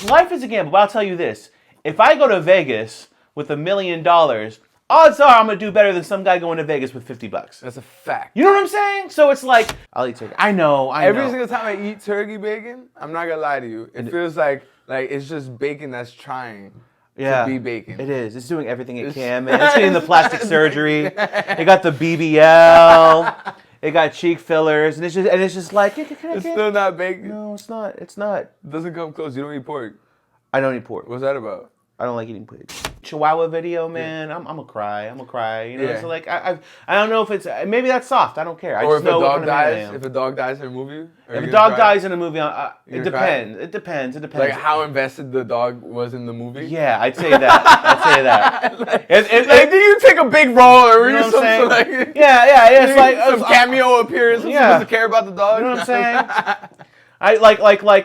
life is a gamble. But I'll tell you this: if I go to Vegas with $1 million, odds are I'm gonna do better than some guy going to Vegas with $50. That's a fact. You know what I'm saying? So it's like I'll eat turkey. I know. Every single time I eat turkey bacon, I'm not gonna lie to you. It feels like it's just bacon that's trying to be bacon. It is. It's doing everything it can, man. It's getting the plastic surgery. It got the BBL. It got cheek fillers, and it's just like it's still not bacon. No, it's not. It's not. It doesn't come close. You don't eat pork. I don't eat pork. What's that about? I don't like eating pig. Chihuahua video, man. I'm gonna cry. I'm gonna cry. You know, so like I don't know if it's maybe that's soft. I don't care. I or just if know a dog dies. If a dog dies in a movie. If a dog dies in a movie, it depends. It depends. Like how invested the dog was in the movie. Yeah, I'd say that. like, did you take a big role or were you something like? Yeah. It's like some cameo appearance. Yeah. Supposed to care about the dog. You know what I'm saying? I like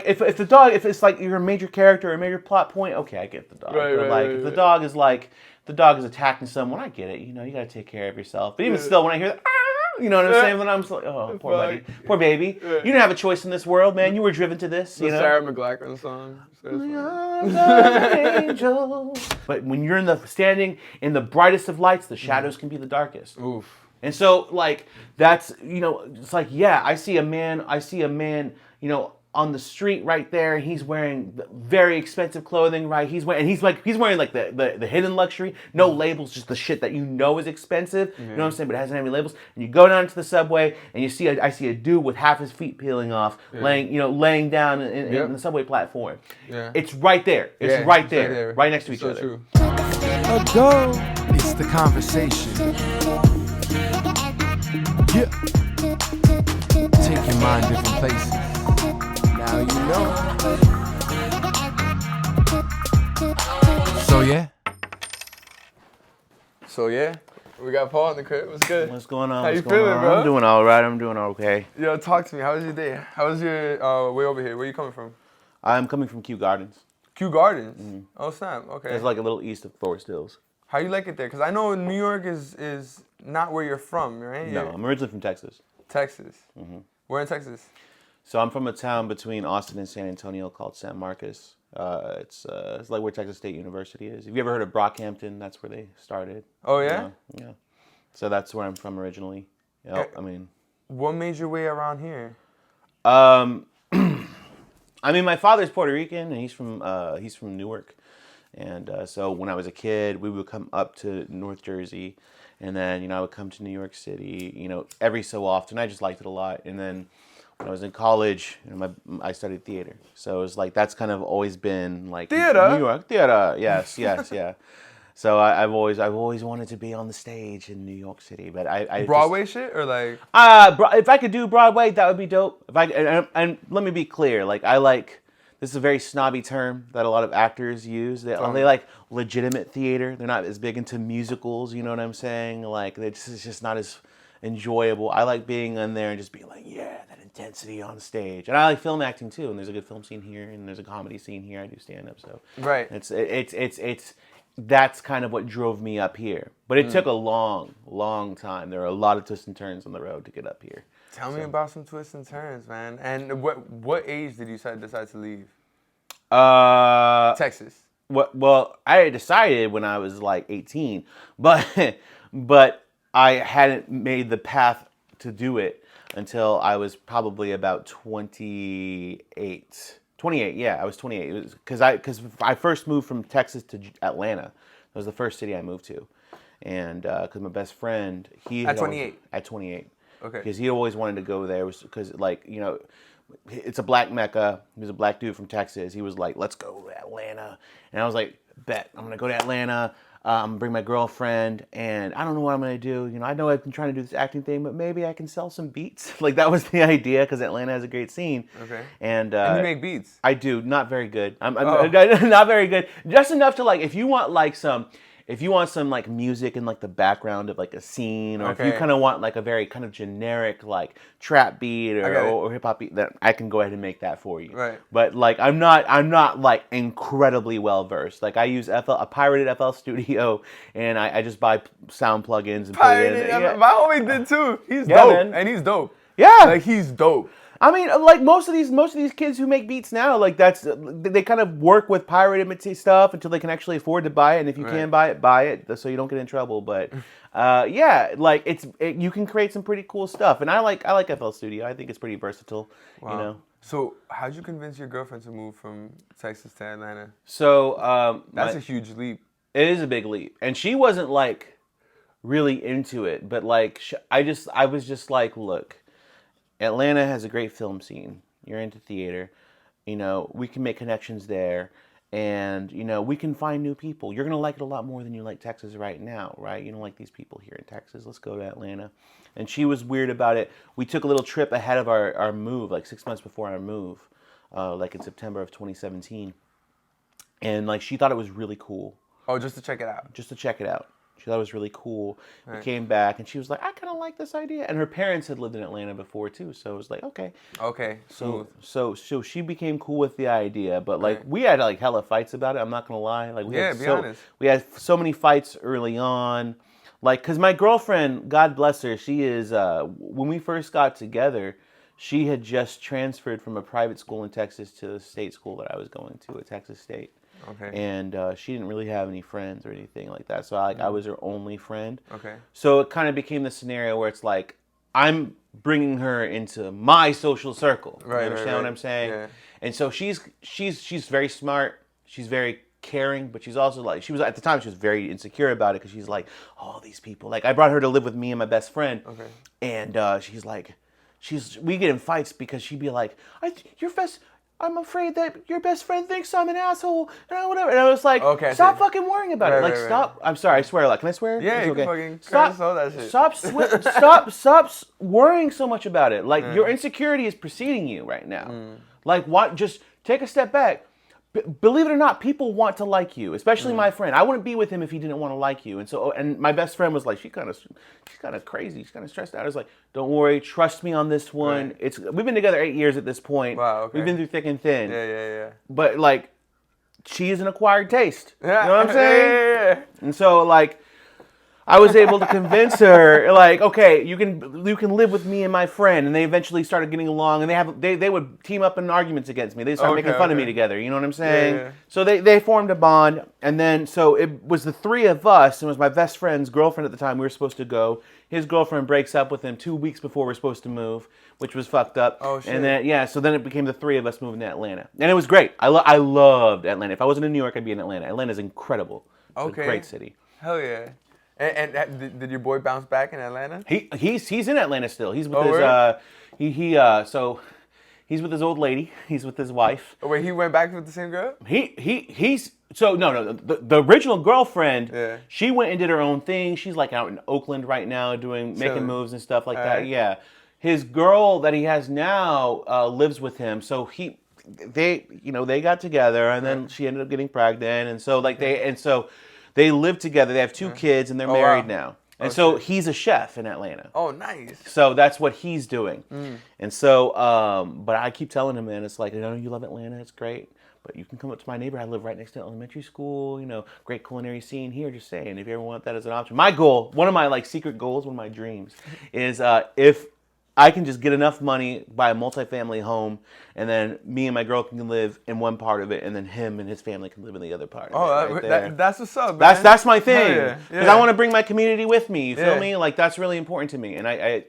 if it's like you're a major character or a major plot point, okay, I get the dog. If the dog is like the dog is attacking someone, I get it. You know, you gotta take care of yourself. But even still, when I hear that, you know what I'm saying? Then I'm just like, oh, poor buddy, poor baby. You didn't have a choice in this world, man. You were driven to this. You know, Sarah McLachlan song. Angel. But when you're standing in the brightest of lights, the shadows can be the darkest. Oof. And so, like, that's, you know, it's like, yeah, I see a man, you know, on the street right there. He's wearing very expensive clothing, right? He's wearing like the hidden luxury, no labels, just the shit that you know is expensive. You know what I'm saying? But it hasn't any labels. And you go down to the subway, and I see a dude with half his feet peeling off, laying down in the subway platform. Yeah. It's right there. It's right there, right next to each other. True. It's the conversation. Yeah. Take your mind different places. Now you know. So yeah. We got Paul in the crib. What's good? What's going on? How you feeling, bro? I'm doing all right. I'm doing okay. Yo, talk to me. How was your day? How was your way over here? Where you coming from? I'm coming from Kew Gardens. Kew Gardens? Mm-hmm. Oh, snap. Okay. It's like a little east of Forest Hills. How you like it there? Because I know New York is not where you're from, right? No, I'm originally from Texas. Texas. Mm-hmm. Where in Texas? So I'm from a town between Austin and San Antonio called San Marcos. It's like where Texas State University is. Have you ever heard of Brockhampton? That's where they started. Oh, yeah? Yeah. So that's where I'm from originally. I mean... What made your way around here? I mean, my father's Puerto Rican, and he's from Newark. And so when I was a kid, we would come up to North Jersey, and then, you know, I would come to New York City, you know, every so often. I just liked it a lot. And then when I was in college, you know, I studied theater. So it was like, that's kind of always been like theater? New York. Theater, yes, yeah. So I've always wanted to be on the stage in New York City, but I Broadway shit or like if I could do Broadway, that would be dope. And let me be clear, like this is a very snobby term that a lot of actors use. They like legitimate theater. They're not as big into musicals. You know what I'm saying? Like it's just not as enjoyable. I like being in there and just being like, yeah, that intensity on stage. And I like film acting too. And there's a good film scene here, and there's a comedy scene here. I do stand up, so right. It's that's kind of what drove me up here. But it took a long time. There are a lot of twists and turns on the road to get up here. Tell me about some twists and turns, man. And what age did you decide to leave? Texas. Well, I had decided when I was like 18, but I hadn't made the path to do it until I was probably about 28. 28, yeah, I was 28. It was because I first moved from Texas to Atlanta. That was the first city I moved to, and because my best friend, at 28. At 28. Okay. Because he always wanted to go there, because like, you know, it's a black mecca. He was a black dude from Texas. He was like, let's go to Atlanta, and I was like, bet I'm gonna go to Atlanta. I'm gonna bring my girlfriend, and I don't know what I'm gonna do. You know, I know I've been trying to do this acting thing, but maybe I can sell some beats. Like that was the idea, because Atlanta has a great scene. Okay. And you make beats? I do, not very good. I'm not very good. Just enough to like, if you want some like music in like the background of like a scene, or if you kind of want like a very kind of generic like trap beat or hip hop beat, then I can go ahead and make that for you. Right. But like I'm not like incredibly well versed. Like I use a pirated FL Studio, and I just buy sound plugins and put it in. My homie did too. He's Yeah, dope, man. and he's dope. Yeah. Like he's dope. I mean, like most of these kids who make beats now, like they kind of work with pirated stuff until they can actually afford to buy it. And if you can buy it, so you don't get in trouble. But yeah, like you can create some pretty cool stuff. And I like FL Studio. I think it's pretty versatile. Wow. You know. So how'd you convince your girlfriend to move from Texas to Atlanta? So that's a huge leap. It is a big leap, and she wasn't like really into it, but like I was just like, look, Atlanta has a great film scene. You're into theater, you know, we can make connections there, and you know, we can find new people. You're gonna like it a lot more than you like Texas right now, right? You don't like these people here in Texas. Let's go to Atlanta. And she was weird about it. We took a little trip ahead of our move, like 6 months before our move, like in September of 2017, and like she thought it was really cool. Oh, just to check it out. Just to check it out. She thought it was really cool. Right. We came back, and she was like, I kind of like this idea. And her parents had lived in Atlanta before, too. So it was like, okay. Okay, So she became cool with the idea. But, like, we had, like, hella fights about it. I'm not going to lie. Like, be honest. We had so many fights early on. Like, because my girlfriend, God bless her, she is, when we first got together, she had just transferred from a private school in Texas to the state school that I was going to at Texas State. Okay. And she didn't really have any friends or anything like that. So I was her only friend. Okay. So it kind of became the scenario where it's like, I'm bringing her into my social circle. Right, you understand what I'm saying? Yeah. And so she's very smart. She's very caring, but she's also like, at the time, she was very insecure about it because she's like, oh, these people. Like, I brought her to live with me and my best friend. Okay. And she's like, we get in fights because she'd be like, I'm afraid that your best friend thinks I'm an asshole, and whatever. And I was like, stop fucking worrying about it. Like, stop. I'm sorry, I swear a lot. Can I swear? Yeah, you can fucking stop all that shit. Stop worrying so much about it. Like, your insecurity is preceding you right now. Like, just take a step back. Believe it or not, people want to like you, especially my friend. I wouldn't be with him if he didn't want to like you. And my best friend was like, she's kind of crazy. She's kind of stressed out. I was like, don't worry, trust me on this one. Right. We've been together 8 years at this point. Wow, okay. We've been through thick and thin. Yeah. But like, she is an acquired taste. You know what I'm saying? Yeah. And so like, I was able to convince her, like, okay, you can live with me and my friend, and they eventually started getting along, and they would team up in arguments against me. They started making fun of me together. You know what I'm saying? Yeah. So they formed a bond, and then so it was the three of us. It was my best friend's girlfriend at the time. We were supposed to go. His girlfriend breaks up with him 2 weeks before we're supposed to move, which was fucked up. Oh shit! And then so then it became the three of us moving to Atlanta, and it was great. I loved Atlanta. If I wasn't in New York, I'd be in Atlanta. Atlanta's incredible. It's a great city. Hell yeah. And did your boy bounce back in Atlanta? He's in Atlanta still. He's with so he's with his old lady. He's with his wife. Oh wait, he went back with the same girl? He's so no. The original girlfriend, she went and did her own thing. She's like out in Oakland right now making moves and stuff like that. Right. Yeah. His girl that he has now lives with him. So they got together, and then she ended up getting pregnant, and so they live together. They have 2 kids, and they're married now. And so he's a chef in Atlanta. Oh, nice. So that's what he's doing. And so, but I keep telling him, man, it's like, I know you love Atlanta. It's great. But you can come up to my neighborhood. I live right next to elementary school. You know, great culinary scene here. Just saying, if you ever want that as an option. My goal, one of my like secret goals, one of my dreams, is if I can just get enough money, buy a multifamily home, and then me and my girl can live in one part of it, and then him and his family can live in the other part of it. That's what's up, man. That's my thing. Because I want to bring my community with me. You feel me? Like, that's really important to me. And I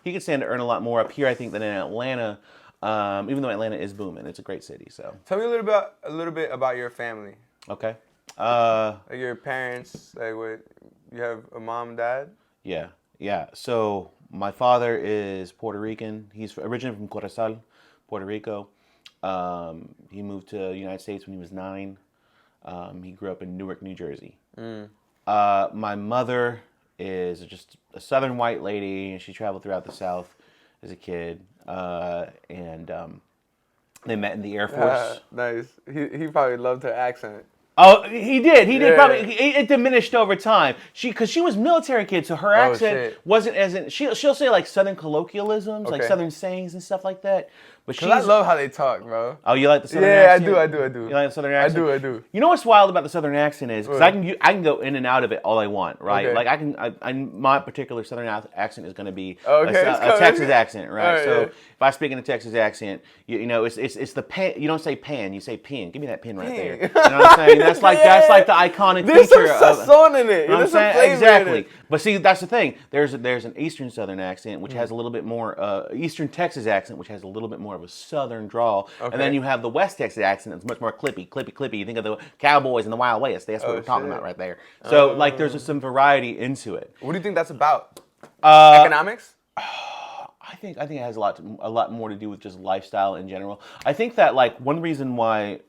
he could stand to earn a lot more up here, I think, than in Atlanta. Even though Atlanta is booming, it's a great city. So tell me a little bit about your family. Okay. Like your parents. Like, what, you have a mom and dad? Yeah. So my father is Puerto Rican. He's originally from Corozal, Puerto Rico. He moved to the United States when he was 9. He grew up in Newark, New Jersey. My mother is just a Southern white lady, and she traveled throughout the South as a kid. And they met in the Air Force. Nice. He probably loved her accent. Oh, he did. Probably. It diminished over time. Because she was a military kid, so her accent wasn't as in. She'll say like Southern colloquialisms, like Southern sayings and stuff like that. But Cause I love how they talk, bro. Oh, you like the Southern Yeah, accent? I do. You like the Southern accent? I do. You know what's wild about the Southern accent is because I can go in and out of it all I want, right? Okay. Like my particular Southern accent is going to be Okay, a Texas accent, right? Right, so yeah. if I speak in a Texas accent, you know it's the pen. You don't say pan, you say pin. Give me that pin right there. You know what I'm saying? That's like the iconic There's feature some of. sazon in it. You know what I'm There's some saying? flavor Exactly. in it. But see, that's the thing. There's an Eastern Southern accent which has a little bit more Eastern Texas accent which has a little bit more of a Southern drawl, and then you have the West Texas accent that's much more clippy. You think of the Cowboys and the Wild West. That's what we're talking about right there. So like, there's just some variety into it. What do you think that's about? Economics? I think it has a lot more to do with just lifestyle in general. I think that like one reason why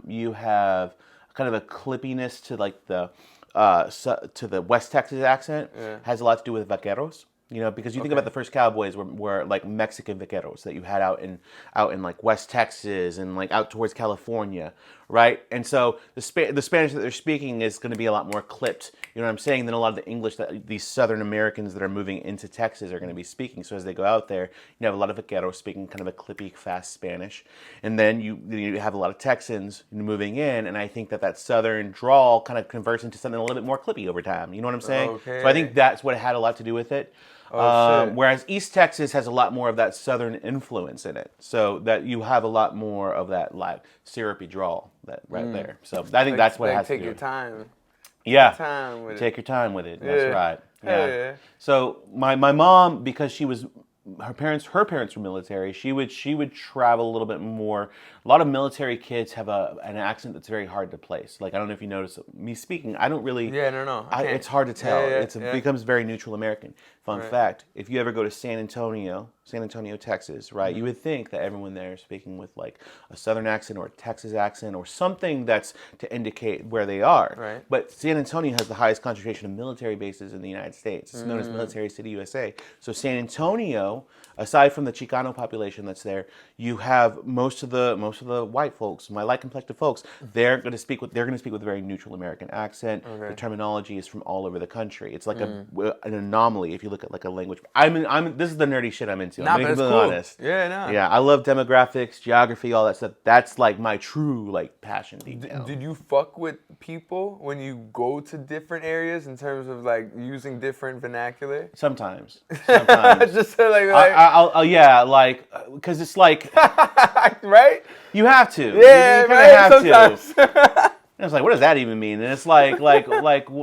you have kind of a clippiness to like the to the West Texas accent has a lot to do with vaqueros. You know, because you think about the first cowboys were like Mexican vaqueros that you had out in like West Texas and like out towards California, right? And so the Spanish that they're speaking is going to be a lot more clipped. You know what I'm saying? Than a lot of the English that these Southern Americans that are moving into Texas are going to be speaking. So as they go out there, you have a lot of vaqueros speaking kind of a clippy, fast Spanish, and then you have a lot of Texans moving in, and I think that Southern drawl kind of converts into something a little bit more clippy over time. You know what I'm saying? Okay. So I think that's what had a lot to do with it. Whereas East Texas has a lot more of that Southern influence in it, so that you have a lot more of that like syrupy drawl that there. So I think that's what it has to do. Take your time. Yeah, Take your time with it. That's right. Yeah. So my mom, because she was her parents were military. She would travel a little bit more. A lot of military kids have an accent that's very hard to place. Like I don't know if you notice me speaking. I don't really. Yeah, no. It's hard to tell. Yeah, It becomes very neutral American. Fun fact: if you ever go to San Antonio, Texas, right, you would think that everyone there is speaking with like a Southern accent or a Texas accent or something that's to indicate where they are. Right. But San Antonio has the highest concentration of military bases in the United States. It's known as Military City, USA. So San Antonio, aside from the Chicano population that's there, you have most of the white folks, my light complected folks. They're going to speak with a very neutral American accent. Okay. The terminology is from all over the country. It's like an anomaly if you look at like a language. This is the nerdy shit I'm into. Nah, I'm but it's being cool. honest. Yeah, Yeah, I love demographics, geography, all that stuff. That's like my true like passion deep down. Did you fuck with people when you go to different areas in terms of like using different vernacular? Sometimes. Just so like Yeah, like because it's like right? you have to. Yeah, you kinda right. have Sometimes. to. And it's like, what does that even mean? And it's like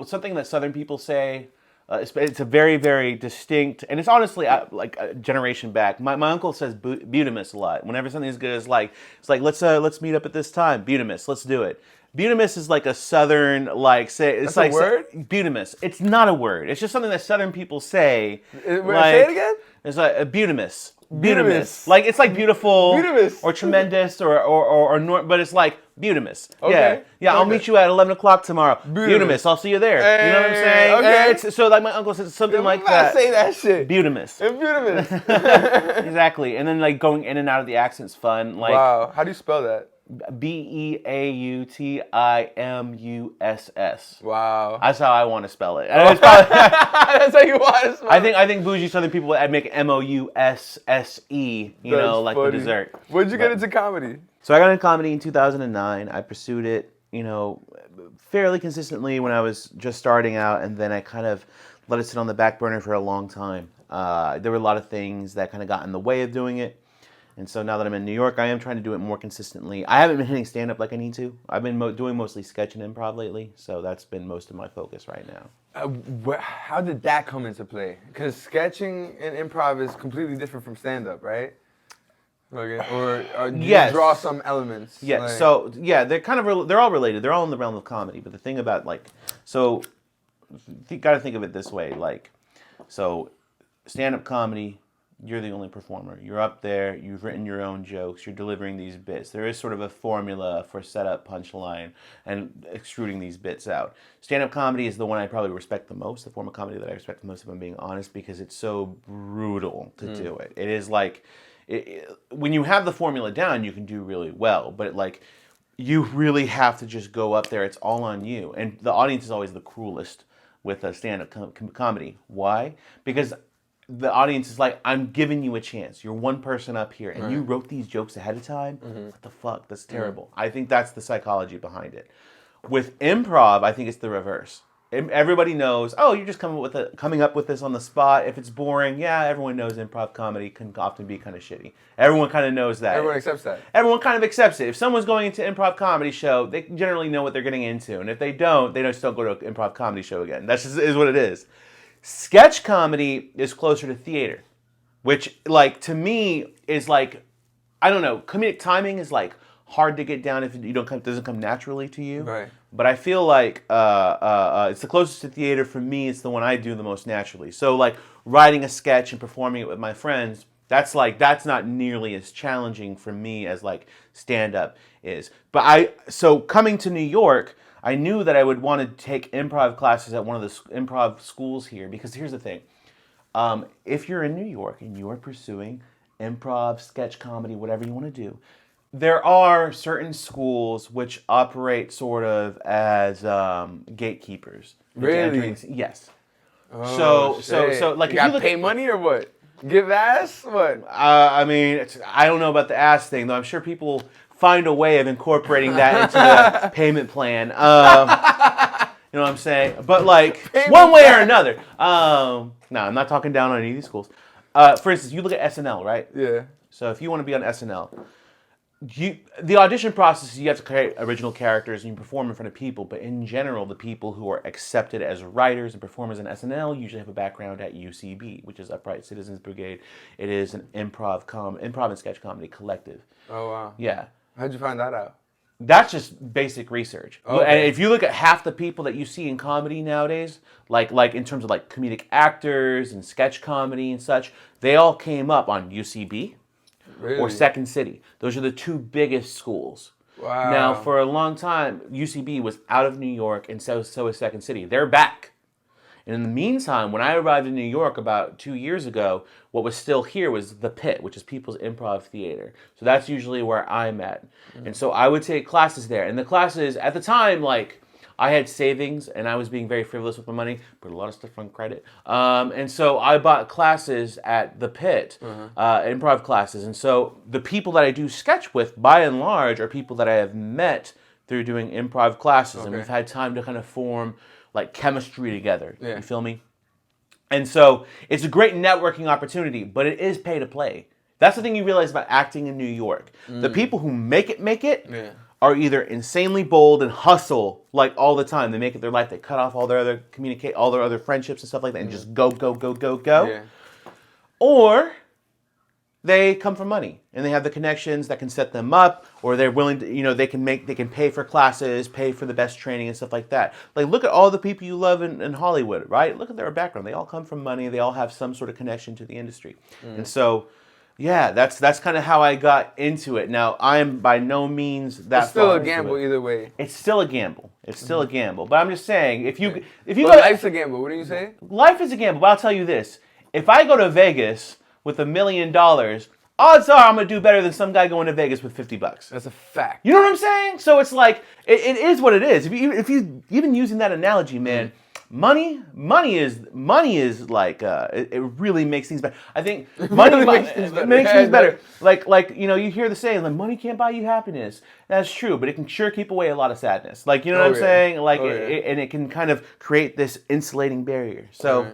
something that Southern people say. It's a very, very distinct, and it's honestly like a generation back. My uncle says "butamus" a lot. Whenever something's good, it's like let's meet up at this time. Butamus, let's do it. Butamus is like a Southern like say. It's That's like a word? Butamus. It's not a word. It's just something that Southern people say. Say it again. It's like a butamus. Butamus. Like it's like beautiful Butamus. or tremendous or but it's like butamus. Okay. Yeah. I'll meet you at 11 o'clock tomorrow. Butamus. I'll see you there. You know what I'm saying? Okay. It's, so like my uncle says something like that. Say that shit. Butamus. Butamus. Exactly. And then like going in and out of the accent's fun. Like Wow. How do you spell that? Beautimus. Wow. That's how I want to spell it. And it's probably, That's how you want to spell it. I think bougie Southern people would make it Mousse. You know, like funny. the dessert. When'd you get into comedy? So I got into comedy in 2009. I pursued it, you know, fairly consistently when I was just starting out, and then I kind of let it sit on the back burner for a long time. There were a lot of things that kind of got in the way of doing it. And so now that I'm in New York, I am trying to do it more consistently. I haven't been hitting stand-up like I need to. I've been doing mostly sketch and improv lately, so that's been most of my focus right now. How did that come into play? Because sketching and improv is completely different from stand-up, right? Okay. Or do you draw some elements? Yeah. Like... So yeah, they're all related. They're all in the realm of comedy. But the thing about you got to think of it this way, so stand-up comedy. You're the only performer. You're up there, you've written your own jokes, you're delivering these bits. There is sort of a formula for setup, punchline, and extruding these bits out. Stand-up comedy is the one I probably respect the most, the form of comedy that I respect the most, if I'm being honest, because it's so brutal to do it. It is like, when you have the formula down, you can do really well, but you really have to just go up there. It's all on you. And the audience is always the cruelest with a stand-up comedy. Why? Because the audience is like, I'm giving you a chance. You're one person up here, and you wrote these jokes ahead of time? What the fuck? That's terrible. I think that's the psychology behind it. With improv, I think it's the reverse. Everybody knows, oh, you're just coming up with this on the spot. If it's boring, yeah, everyone knows improv comedy can often be kind of shitty. Everyone kind of knows that. Everyone accepts that. Everyone kind of accepts it. If someone's going into improv comedy show, they generally know what they're getting into. And if they don't go to an improv comedy show again. That's just is what it is. Sketch comedy is closer to theater, which, like, to me is like, I don't know, comedic timing is like hard to get down if it doesn't come naturally to you. Right. But I feel like it's the closest to theater for me. It's the one I do the most naturally. So like writing a sketch and performing it with my friends, that's not nearly as challenging for me as like stand up is. So coming to New York, I knew that I would want to take improv classes at one of the improv schools here, because here's the thing. If you're in New York and you are pursuing improv, sketch comedy, whatever you want to do, there are certain schools which operate sort of as gatekeepers. Really? Yes. Oh, so like, you got pay money or what? Give ass? What? I mean, I don't know about the ass thing, though. I'm sure people find a way of incorporating that into the payment plan. You know what I'm saying? But like, one way or another. No, I'm not talking down on any of these schools. For instance, you look at SNL, right? Yeah. So if you want to be on SNL, the audition process, you have to create original characters and you perform in front of people. But in general, the people who are accepted as writers and performers in SNL usually have a background at UCB, which is Upright Citizens Brigade. It is an improv and sketch comedy collective. Oh, wow. Yeah. How'd you find that out? That's just basic research. Okay. And if you look at half the people that you see in comedy nowadays, like in terms of like comedic actors and sketch comedy and such, they all came up on UCB. Really? Or Second City. Those are the two biggest schools. Wow. Now, for a long time, UCB was out of New York, and so is Second City. They're back. And in the meantime, when I arrived in New York about 2 years ago, what was still here was the Pit, which is People's Improv Theater. So that's usually where I'm at. And so I would take classes there. And the classes, at the time, like, I had savings, and I was being very frivolous with my money, put a lot of stuff on credit. And so I bought classes at the Pit, improv classes. And so the people that I do sketch with, by and large, are people that I have met through doing improv classes. And we've had time to kind of form, like, chemistry together. Yeah. You feel me? And so it's a great networking opportunity, but it is pay to play. That's the thing you realize about acting in New York. The people who make it are either insanely bold and hustle like all the time. They make it their life. They cut off all their other friendships and stuff like that, and just go. Yeah. Or they come from money and they have the connections that can set them up, or they're willing to, they can pay for classes, pay for the best training and stuff like that. Like, look at all the people you love in Hollywood, right? Look at their background. They all come from money. They all have some sort of connection to the industry. And so, yeah, that's kind of how I got into it. Now, I am by no means that. It's still a gamble either way. It's still a gamble. It's still a gamble. But I'm just saying, if you go, life's a gamble. What do you say? Life is a gamble. But I'll tell you this: if I go to Vegas with $1 million, odds are I'm gonna do better than some guy going to Vegas with $50. That's a fact. You know what I'm saying? So it's like it is what it is. If you even using that analogy, man. Money is like it really makes things better. I think money makes things better. Like you hear the saying, like, money can't buy you happiness. That's true, but it can sure keep away a lot of sadness. Like, you know what I'm saying? Like, and it can kind of create this insulating barrier. So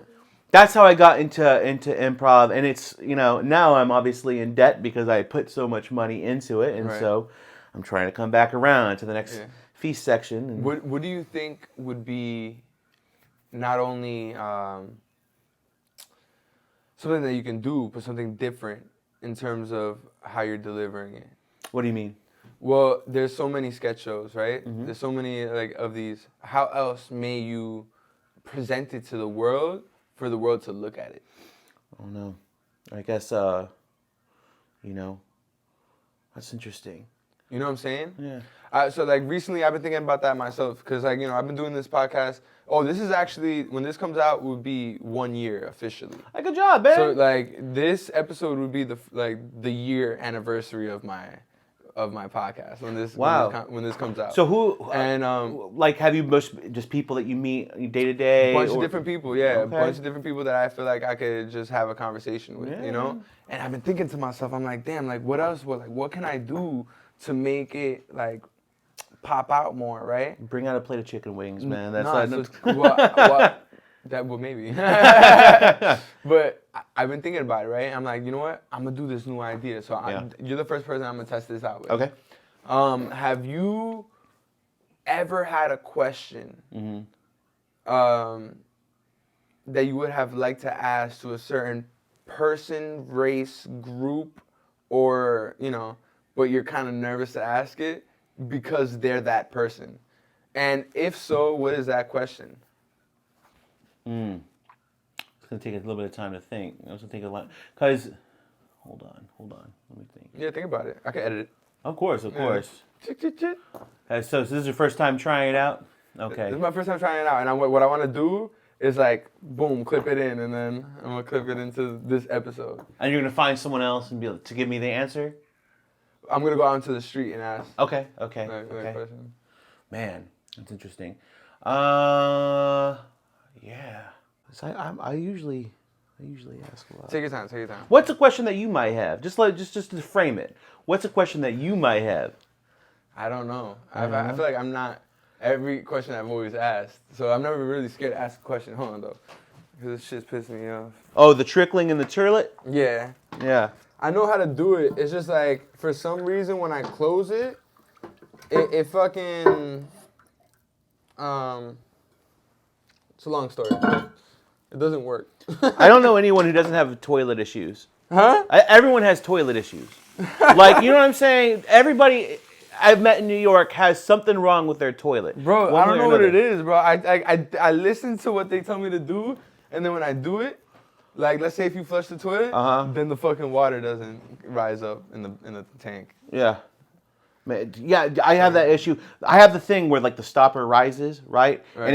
that's how I got into improv, and it's now I'm obviously in debt because I put so much money into it, and so I'm trying to come back around to the next feast section. And what do you think would be not only something that you can do, but something different in terms of how you're delivering it? What do you mean? Well, there's so many sketch shows, right? Mm-hmm. There's so many of these. How else may you present it to the world for the world to look at it? Oh no, I guess that's interesting. You know what I'm saying? Yeah. So recently I've been thinking about that myself, because I've been doing this podcast. Oh, this is actually, when this comes out, would be 1 year officially. Good job, man. So this episode would be the year anniversary of my of my podcast when this comes out. So who and like have you just people that you meet day to day? A bunch of different people, yeah. Okay. A bunch of different people that I feel like I could just have a conversation with, you know? And I've been thinking to myself, I'm like, damn, like what else? What can I do to make it like pop out more, right? Bring out a plate of chicken wings, man. That's maybe. But I've been thinking about it, right? I'm like, you know what? I'm gonna do this new idea. So you're the first person I'm gonna test this out with. Okay. Have you ever had a question that you would have liked to ask to a certain person, race, group, or, you know, but you're kind of nervous to ask it because they're that person? And if so, what is that question? It's going to take a little bit of time to think. It's going to take a lot. Because, hold on. Let me think. Yeah, think about it. I can edit it. Of course. So this is your first time trying it out? Okay. This is my first time trying it out. And what I want to do is like, boom, clip it in. And then I'm going to clip it into this episode. And you're going to find someone else and be able to give me the answer? I'm going to go out into the street and ask. Okay. That person. Man, that's interesting. Yeah. So I usually ask a lot. Take your time. What's a question that you might have? Just to frame it. What's a question that you might have? I don't know. I feel like I'm not every question I've always asked. So I'm never really scared to ask a question. Hold on though. Because this shit's pissing me off. Oh, the trickling in the turlet? Yeah. Yeah. I know how to do it. It's just like for some reason when I close it, it fucking it's a long story. It doesn't work. I don't know anyone who doesn't have toilet issues. Huh? Everyone has toilet issues. Like, you know what I'm saying? Everybody I've met in New York has something wrong with their toilet. Bro, I don't know what it is, bro. I listen to what they tell me to do, and then when I do it, like let's say if you flush the toilet, then the fucking water doesn't rise up in the tank. Yeah. Man, yeah, I have that issue. I have the thing where like the stopper rises, right? And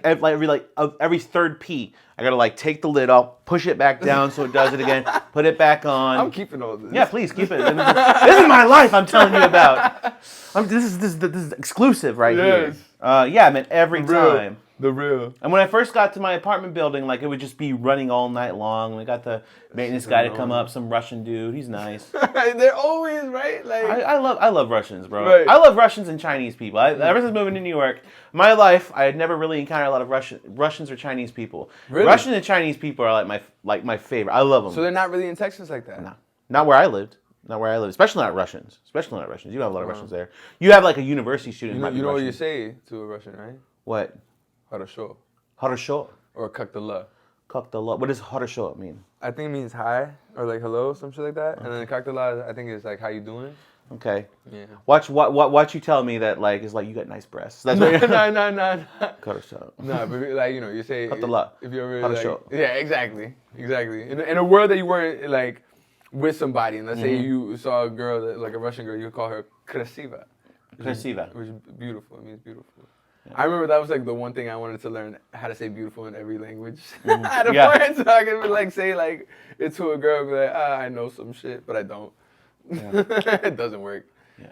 every third pee, I gotta like take the lid off, push it back down so it does it again, put it back on. I'm keeping all this. Yeah, please keep it. This is my life. I'm telling you about. This is exclusive right here. Yeah, man, every time. The real. And when I first got to my apartment building, like it would just be running all night long. We got the maintenance guy to come up, some Russian dude. He's nice. They're always right. Like I love Russians, bro. Right. I love Russians and Chinese people. Ever since moving to New York, my life I had never really encountered a lot of Russians or Chinese people. Really? Russian and Chinese people are like my favorite. I love them. So they're not really in Texas like that. No, not where I lived. Especially not Russians. You don't have a lot of Russians there. You have like a university student. You know what you say to a Russian, right? What? Хорошо. Хорошо. Or как дела. Как дела. What does хорошо mean? I think it means hi or like hello, some shit like that. And then как dela, I think is like how you doing. Okay. Yeah. Watch you tell me that like is like you got nice breasts. That's what no. Хорошо. No, but like you know you say как дела. If you're really like, yeah, exactly. In a world that you weren't like with somebody, and let's say you saw a girl that, like a Russian girl, you would call her красива. Красива. Which is beautiful. It means beautiful. I remember that was like the one thing I wanted to learn how to say beautiful in every language at a point, so I could like say like it to a girl, be like, I know some shit, but I don't. Yeah. It doesn't work. Yeah.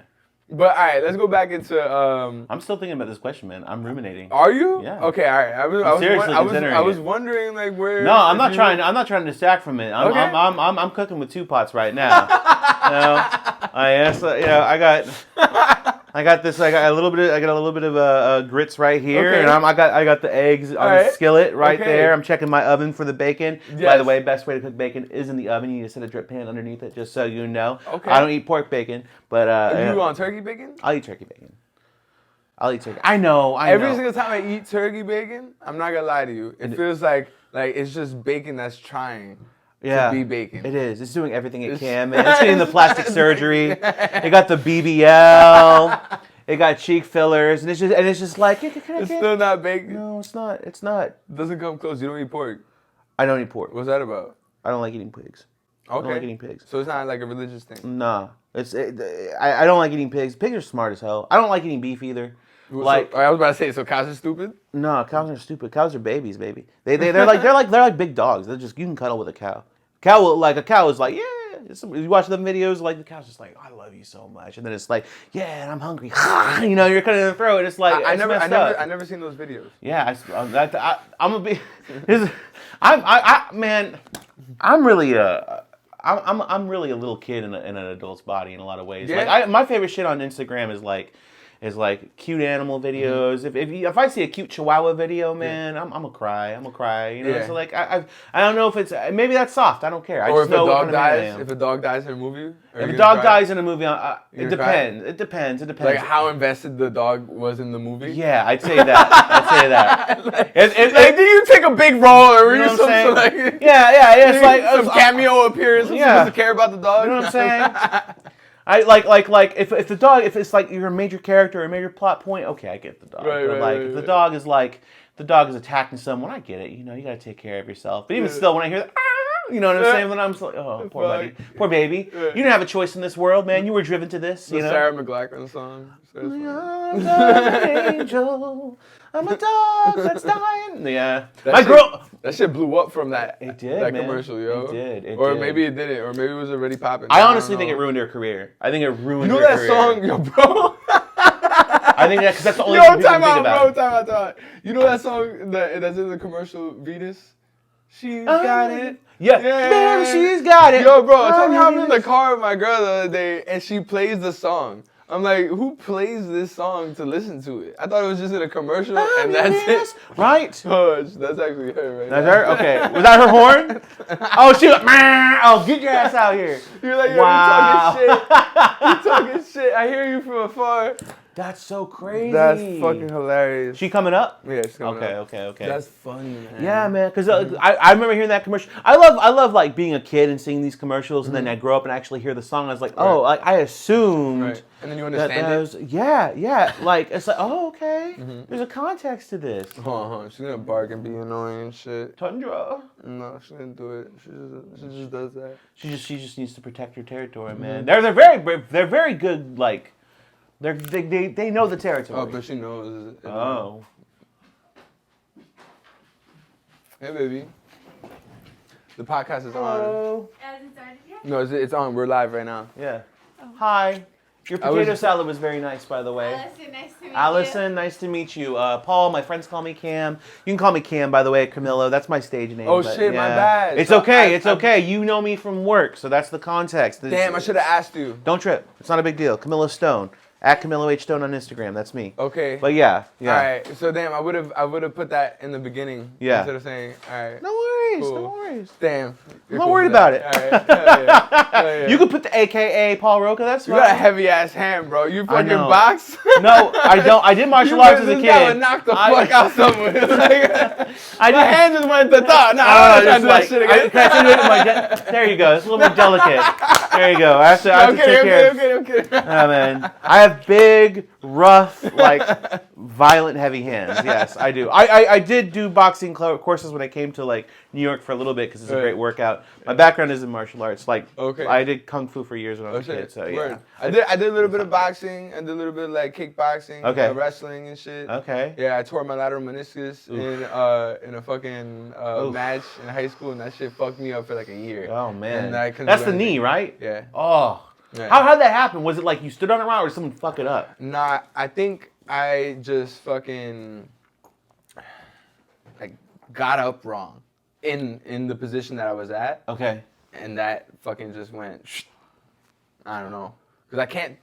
But all right, let's go back into. I'm still thinking about this question, man. I'm ruminating. Are you? Yeah. Okay. All right. I was wondering like where. No, I'm not trying to distract from it. I'm cooking with two pots right now. I got a little bit of grits right here, and I got the eggs on the skillet right there. I'm checking my oven for the bacon. Yes. By the way, best way to cook bacon is in the oven. You need to set a drip pan underneath it, just so you know. Okay. I don't eat pork bacon, but you on turkey bacon? I'll eat turkey bacon. I know. Every single time I eat turkey bacon, I'm not gonna lie to you, it feels like it's just bacon that's trying. To be bacon. It is. It's doing everything it can, man. It's getting the plastic surgery. It got the BBL. It got cheek fillers, and it's just like it's still not bacon. No, it's not. It's not. It doesn't come close. You don't eat pork. I don't eat pork. What's that about? I don't like eating pigs. Okay. I don't like eating pigs. So it's not like a religious thing. Nah. I don't like eating pigs. Pigs are smart as hell. I don't like eating beef either. Like I was about to say, so cows are stupid? No, cows are stupid. Cows are babies, baby. They're like big dogs. They're just, you can cuddle with a cow. A cow is like, yeah, You watch them videos, like the cow's just like, I love you so much, and then it's like, yeah, and I'm hungry. You're cutting in the throat. It's like I it's never messed up. seen those videos. Yeah, I'm gonna be. Man, I'm really I'm really a little kid in an adult's body in a lot of ways. Yeah. Like my favorite shit on Instagram is like cute animal videos. If I see a cute Chihuahua video, man, I'm gonna cry. So like I don't know if it's maybe that's soft. I don't care. I Or just if a know what dog kind of man I dies, am. if a dog dies in a movie. If a dog dies in a movie, You're it depends. It depends. Like how invested the dog was in the movie. Yeah, I'd say that. Like, did you take a big role or were You know you what I'm some saying? like Yeah. It's like some cameo appearance? I'm supposed to care about the dog. You know what I'm saying? I like if it's like you're a major character or a major plot point, okay, I get the dog. Right, but right, if the right. dog is attacking someone, I get it. You gotta take care of yourself. But even still, when I hear that, you know what I'm saying? Then I'm just like, oh, poor buddy, poor baby. You didn't have a choice in this world, man. You were driven to this. The Sarah McLachlan song. I'm an angel. I'm a dog that's dying. Yeah. That shit blew up from that. It did, that man. commercial, yo. It did. Or maybe it didn't. Or maybe it was already popping. I honestly think it ruined her career. I think it ruined her that career. song, yo, bro? I think because that's the only thing people think about. Time out. You know that song that's in the commercial, Venus? She's got it. Yeah. Man, she's got it. Yo, bro, tell me how I'm in the car with my girl the other day and she plays the song. I'm like, who plays this song to listen to it? I thought it was just in a commercial and that's it. Right? Oh, that's actually her right That's now. her? Okay. Was that her horn? Oh, she was, oh, get your ass out here. You're like, yo, Wow. you talking shit. You talking shit. I hear you from afar. That's so crazy. That's fucking hilarious. She coming up? Yeah, she's coming up. Okay. That's funny, man. Yeah, man. Because I remember hearing that commercial. I love like being a kid and seeing these commercials, and then I grow up and actually hear the song. I was like, oh, like I assumed. Right. And then you understand it. Yeah. Like it's like, oh, okay. There's a context to this. She's gonna bark and be annoying and shit. Tundra. No, she didn't do it. She just does that. She just needs to protect her territory, man. They're very good. Like they know the territory. Oh, but she knows. Oh. Hey, baby. The podcast is on. Hello. Hasn't started yet? No, it's on. We're live right now. Yeah. Hi. Your potato salad was very nice, by the way. Allison, nice to meet you. Allison, nice to meet you. Paul, my friends call me Cam. You can call me Cam, by the way, Camillo. That's my stage name. Oh, but shit, yeah. my bad. It's So okay, it's okay. You know me from work, so that's the context. Damn, I should have asked you. Don't trip. It's not a big deal. Camillo Stone. At Camillo H. Stone on Instagram. That's me. Okay. But yeah. All right. So damn, I would have put that in the beginning. Yeah. Instead of saying, all right. No worries. Cool. No worries. Damn. I'm not worried about it. All right. Hell yeah. Hell yeah. You could put the AKA Paul Roca. That's fine. You got a heavy ass hand, bro. You fucking know. box? No, I don't. I did martial arts as a This guy kid. would knock the fuck out someone. Like, I my did. hand just went to thought. No, I'm not trying to do that shit again. Can I do it with my there you go. It's a little more delicate. There you go. I have to take care of. I'm kidding. Oh man, I have big, rough, like violent, heavy hands. Yes, I do. I did do boxing courses when I came to like New York for a little bit because it's a great workout. My background is in martial arts. Like, I did kung fu for years when I was a kid. So yeah. I did a little bit of boxing. I did a little bit of like kickboxing, wrestling and shit. Okay. Yeah, I tore my lateral meniscus in a fucking match in high school, and that shit fucked me up for like a year. Oh man, And that's the knee, right? Yeah. Oh. Yeah. How'd that happen? Was it like you stood on it wrong, or did someone fuck it up? Nah, I think I just fucking like got up wrong in the position that I was at. Okay. And that fucking just went. I don't know, because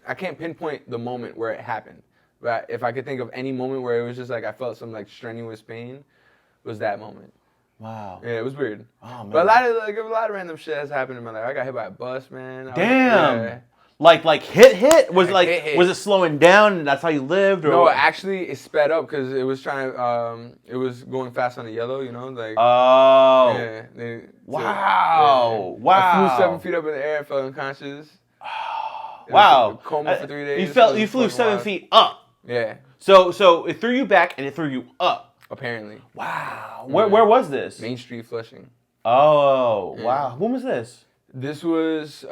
I can't pinpoint the moment where it happened. But if I could think of any moment where it was just like I felt some like strenuous pain, it was that moment. Wow. Yeah, it was weird. Oh man. But a lot of random shit has happened in my life. I got hit by a bus, man. Damn. Like hit? Was it like hit. Was it slowing down and that's how you lived? Or No, actually it sped up because it was trying to, it was going fast on the yellow, you know, like. Oh. Yeah. Wow. Wow. I flew 7 feet up in the air, felt unconscious. Wow. Coma for 3 days. You flew 7 feet up. Yeah. So it threw you back and it threw you up. Apparently. Wow. Where was this? Main Street, Flushing. Oh, wow. When was this? This was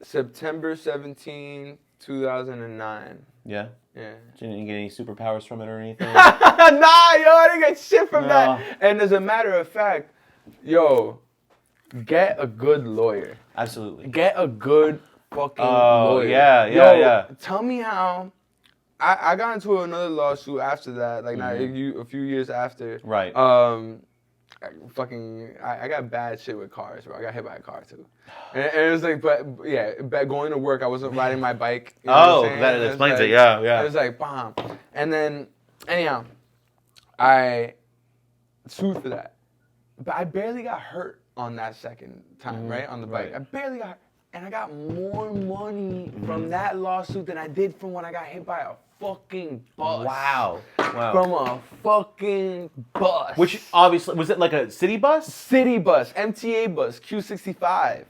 September 17, 2009. Yeah. Yeah. Didn't you get any superpowers from it or anything? Nah, yo, I didn't get shit from that. And as a matter of fact, yo, get a good lawyer. Absolutely. Get a good fucking lawyer. Yeah. Tell me how. I got into another lawsuit after that, like not a few years after. Right. I got bad shit with cars, bro. I got hit by a car too, and it was like, but going to work, I wasn't riding my bike. You know that explains it. Yeah. It was like, bomb. And then, anyhow, I sued for that, but I barely got hurt on that second time, right, on the bike. I barely got, and I got more money from that lawsuit than I did from when I got hit by a fucking bus. Wow. From a fucking bus. Which obviously, was it like a city bus? City bus, MTA bus, Q65.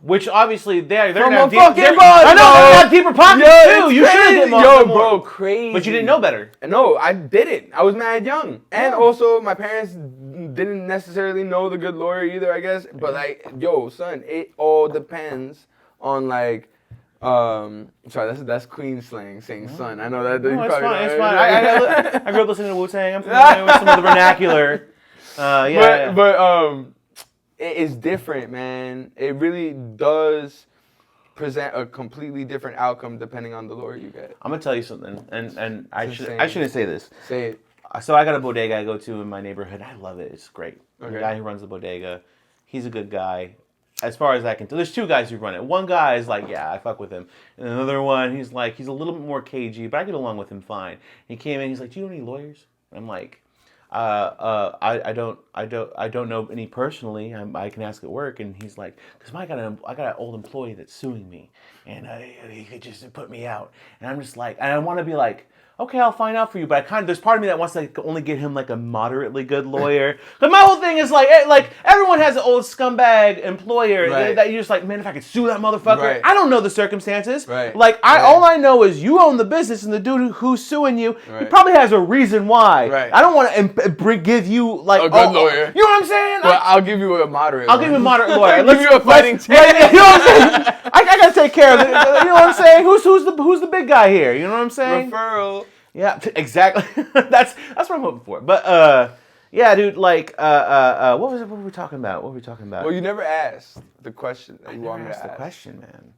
Which obviously they're From gonna a fucking bus. I know, bro. they have deeper pockets too. You should have did more. Yo, bro, crazy. But you didn't know better. No, I didn't. I was mad young. And also, my parents didn't necessarily know the good lawyer either, I guess. But like, yo, son, it all depends on like, sorry, that's Queen slang saying son. I know that. No, it's fine. It's fine. I grew up listening to Wu-Tang. I'm familiar with some of the vernacular. But it is different, man. It really does present a completely different outcome depending on the lawyer you get. I'm gonna tell you something, and I shouldn't say this. Say it. So I got a bodega I go to in my neighborhood. I love it. It's great. Okay. The guy who runs the bodega, he's a good guy. As far as I can tell, there's two guys who run it. One guy is like, yeah, I fuck with him. And another one, he's a little bit more cagey, but I get along with him fine. He came in, he's like, do you know any lawyers? I'm like, I don't know any personally. I can ask at work. And he's like, because I got an old employee that's suing me, and he could just put me out. And I'm just like, and I want to be like, okay, I'll find out for you. But there's part of me that wants to only get him like a moderately good lawyer. But my whole thing is like everyone has an old scumbag employer that you're just like, man, if I could sue that motherfucker, I don't know the circumstances. Right. Like all I know is you own the business, and the dude who's suing you, he probably has a reason why. Right. I don't want to give you like a good lawyer. You know what I'm saying? Well, I'll give you a moderate. I'll give you a moderate lawyer. I'll give you a fighting chance. You know what I'm saying? I gotta take care of it. You know what I'm saying? Who's the big guy here? You know what I'm saying? Referral. Yeah, exactly. That's what I'm hoping for. But yeah, dude, like what were we talking about? Well, you never asked the question that you wanted to ask. The question, man.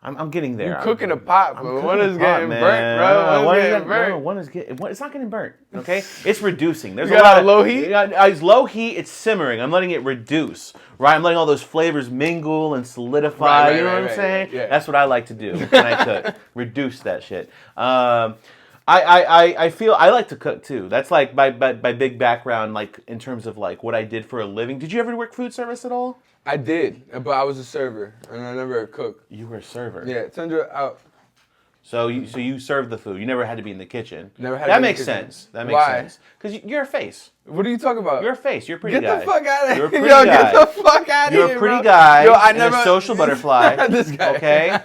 I'm getting there. You're cooking a pot, but one is getting burnt, bro. One is getting burnt. No, one is getting. It's not getting burnt. Okay, it's reducing. There's you a lot got of low heat. It's low heat. It's simmering. I'm letting it reduce. Right. I'm letting all those flavors mingle and solidify. Right, you know what I'm saying? Yeah. That's what I like to do when I cook. Reduce that shit. I feel I like to cook too. That's like my big background, like in terms of like what I did for a living. Did you ever work food service at all? I did, but I was a server and I never cooked. You were a server. Yeah, Tundra out. So you served the food. You never had to be in the kitchen. Never had. That makes sense. That makes sense. Because you're a face. What are you talking about? You're a face. You're a pretty guy. Get the fuck out of here. You're a pretty guy. Get the fuck out of here. You're a pretty guy. Yo, I and never. a social butterfly. This guy. Okay.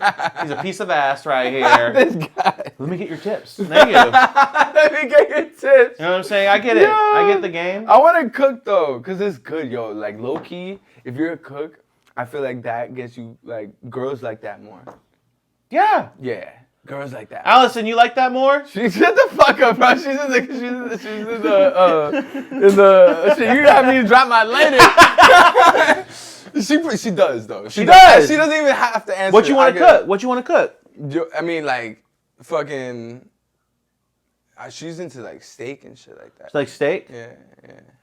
He's a piece of ass right here. This guy. Let me get your tips. There you go. Let me get your tips. You know what I'm saying? I get it. I get the game. I want to cook though, cause it's good, yo. Like low key, if you're a cook, I feel like that gets you like girls like that more. Yeah. Yeah. Girls like that. Allison, you like that more? Shut the fuck up, bro. She's in the shit. You got me to drop my lighter. She does though. She does. She doesn't even have to answer. What you want to cook? What you want to cook? I mean, like fucking. She's into like steak and shit like that. She likes steak? Yeah.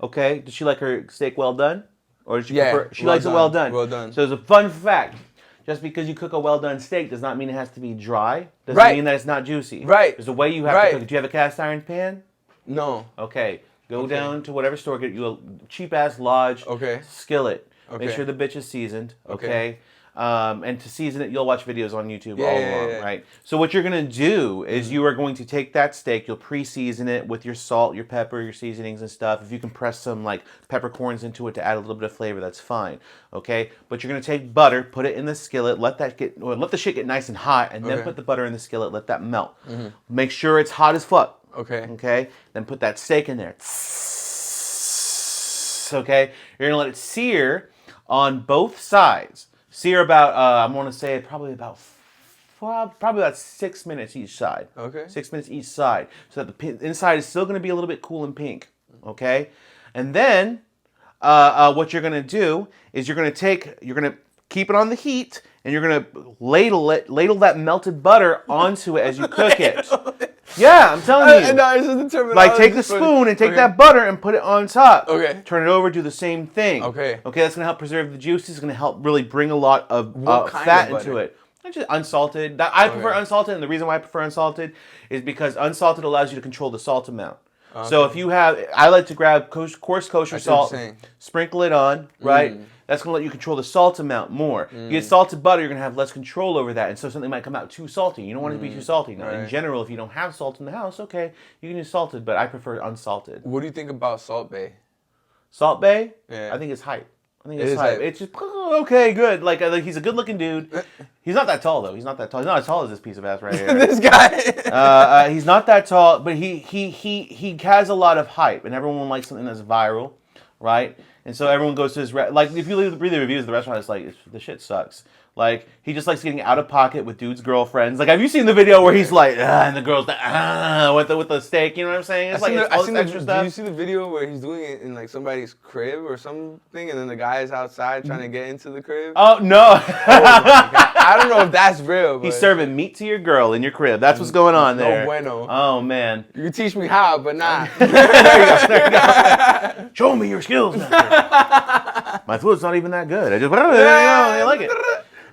Okay. Does she like her steak well done? Or does she Yeah, prefer? She well likes done. it well done. Well done. So there's a fun fact. Just because you cook a well done steak does not mean it has to be dry. Doesn't mean that it's not juicy. Right. There's a way you have to cook it. Do you have a cast iron pan? No. Okay. Go down to whatever store, get you a cheap ass Lodge skillet. Okay. Make sure the bitch is seasoned. Okay. And to season it, you'll watch videos on YouTube all along, right? So what you're gonna do is you are going to take that steak, you'll pre-season it with your salt, your pepper, your seasonings and stuff. If you can press some like peppercorns into it to add a little bit of flavor, that's fine. Okay. But you're gonna take butter, put it in the skillet, let the shit get nice and hot, and then put the butter in the skillet, let that melt. Make sure it's hot as fuck. Okay. Okay. Then put that steak in there. Okay. You're gonna let it sear on both sides. Sear about, I'm going to say probably about 6 minutes each side. Okay. 6 minutes each side. So that the inside is still going to be a little bit cool and pink. Okay? And then what you're gonna do is you're gonna keep it on the heat, and you're gonna ladle that melted butter onto it as you cook it. Yeah, I'm telling you. No, this is the terminology. Like, take the spoon and take that butter and put it on top. Okay. Turn it over, do the same thing. Okay. Okay, that's gonna help preserve the juices. It's gonna help really bring a lot of fat into it. Just unsalted. I prefer unsalted, and the reason why I prefer unsalted is because unsalted allows you to control the salt amount. Okay. So if you have, I like to grab coarse kosher salt, sprinkle it on, right? That's going to let you control the salt amount more. You get salted butter, you're going to have less control over that, and so something might come out too salty. You don't want it to be too salty. Now, in general, if you don't have salt in the house, okay, you can use salted, but I prefer unsalted. What do you think about Salt Bae? Salt Bae? Yeah. I think it's hype. I think it's hype. It's just, okay, good. Like, he's a good-looking dude. He's not that tall, though. He's not that tall. He's not as tall as this piece of ass right here. This guy. He's not that tall, but he has a lot of hype, and everyone likes something that's viral, right? And so everyone goes to his like. If you read the reviews of the restaurant, it's like the shit sucks. Like, he just likes getting out of pocket with dudes' girlfriends. Like, have you seen the video where he's like, and the girl's like, with the steak? You know what I'm saying? It's all this extra stuff. Did you see the video where he's doing it in like somebody's crib or something, and then the guy is outside trying to get into the crib? Oh no! I don't know if that's real. But... He's serving meat to your girl in your crib. That's what's going on there. No bueno. Oh man! You can teach me how, but not. There you go. Show me your skills. My food's not even that good. I just I like it.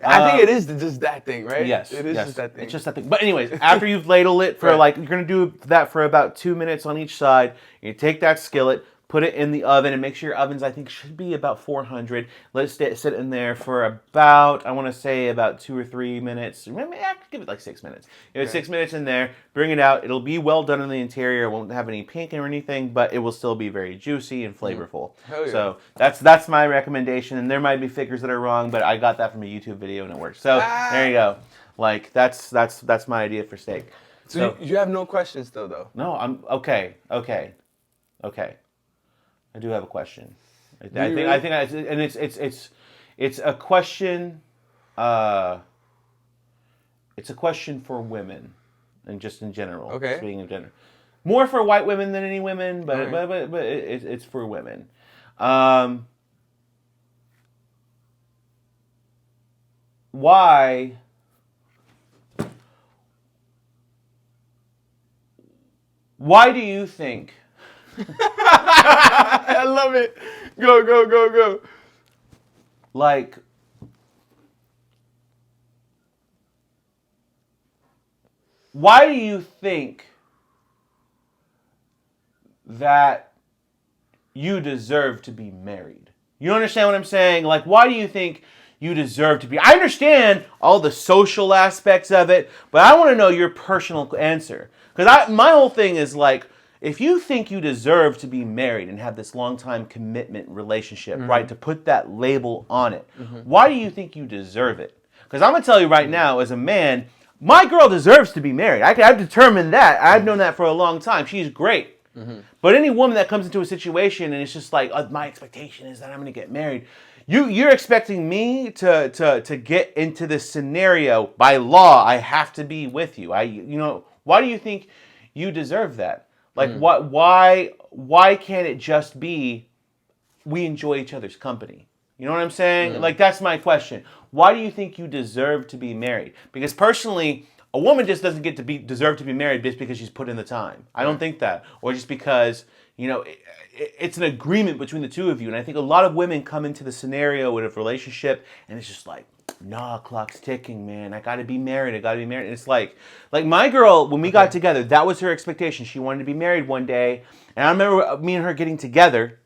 I think it is just that thing, right? Yes. It is just that thing. It's just that thing. But anyways, after you've ladled it for you're going to do that for about 2 minutes on each side. You take that skillet, put it in the oven, and make sure your ovens, I think, should be about 400. Let it sit in there for about, I want to say, about 2 or 3 minutes. Maybe I could give it like 6 minutes. You have 6 minutes in there. Bring it out. It'll be well done in the interior. It won't have any pink or anything, but it will still be very juicy and flavorful. Hell yeah. So that's my recommendation. And there might be figures that are wrong, but I got that from a YouTube video and it works. So there you go. Like, that's my idea for steak. So you have no questions still, though? No, I'm okay. I do have a question. I think, and it's a question. It's a question for women, and just in general. Okay. Speaking of gender, more for white women than any women, but it's for women. Why do you think? I love it. Go. Like, why do you think that you deserve to be married? You understand what I'm saying? Like, why do you think you deserve to be? I understand all the social aspects of it, but I want to know your personal answer. Because my whole thing is like, if you think you deserve to be married and have this long-time commitment relationship, right, to put that label on it, why do you think you deserve it? Because I'm going to tell you right now, as a man, my girl deserves to be married. I've determined that. I've known that for a long time. She's great. But any woman that comes into a situation and it's just like, my expectation is that I'm going to get married, you're expecting me to get into this scenario. By law, I have to be with you. Why do you think you deserve that? Like, why can't it just be we enjoy each other's company? You know what I'm saying? Like, that's my question. Why do you think you deserve to be married? Because personally, a woman just doesn't deserve to be married just because she's put in the time. I don't think that. Or just because, it's an agreement between the two of you. And I think a lot of women come into the scenario with a relationship and it's just like, nah, clock's ticking, man. I gotta be married. And it's like my girl, when we got together, that was her expectation. She wanted to be married one day. And I remember me and her getting together.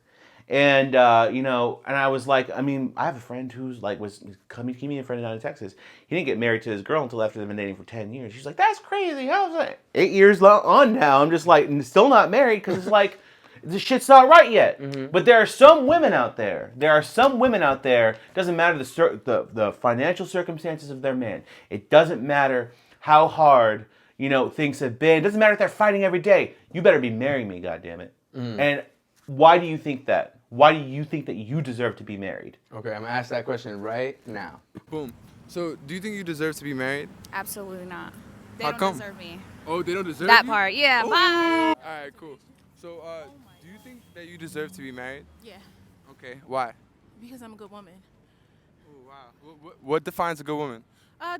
And, and I was like, I have a friend who's like, was coming a friend down in Texas. He didn't get married to his girl until after they've been dating for 10 years. She's like, that's crazy. I was like, 8 years on now. I'm just like, still not married because it's like, this shit's not right yet. But there are some women out there. Doesn't matter the financial circumstances of their man. It doesn't matter how hard, things have been. It doesn't matter if they're fighting every day. You better be marrying me, goddammit. And why do you think that? Why do you think that you deserve to be married? Okay, I'm going to ask that question right now. Boom. So, do you think you deserve to be married? Absolutely not. They How don't come? deserve me. Oh, they don't deserve That you? part, yeah. Oh. Bye. All right, cool. So, do you think that you deserve to be married? Yeah. Okay, why? Because I'm a good woman. Oh, wow. What defines a good woman?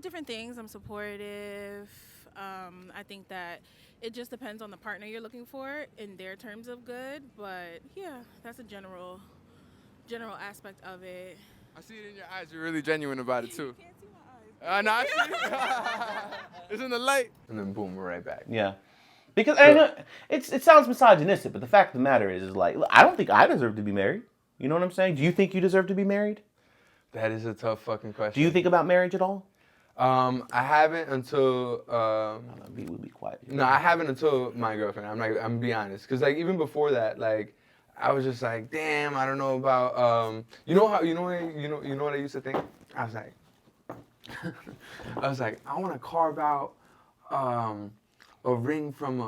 Different things. I'm supportive. I think that it just depends on the partner you're looking for in their terms of good. But yeah, that's a general aspect of it. I see it in your eyes. You're really genuine about it, too. You can't see my eyes. No, I see it. It's in the light. And then boom, we're right back. Yeah. Because I know it sounds misogynistic, but the fact of the matter is like, I don't think I deserve to be married. You know what I'm saying? Do you think you deserve to be married? That is a tough fucking question. Do you think about marriage at all? I haven't until We'll be quiet. no, I haven't until my girlfriend. I'm gonna be honest, cause like even before that, like I was just like, damn, I don't know about you know what I used to think. I was like, I want to carve out a ring from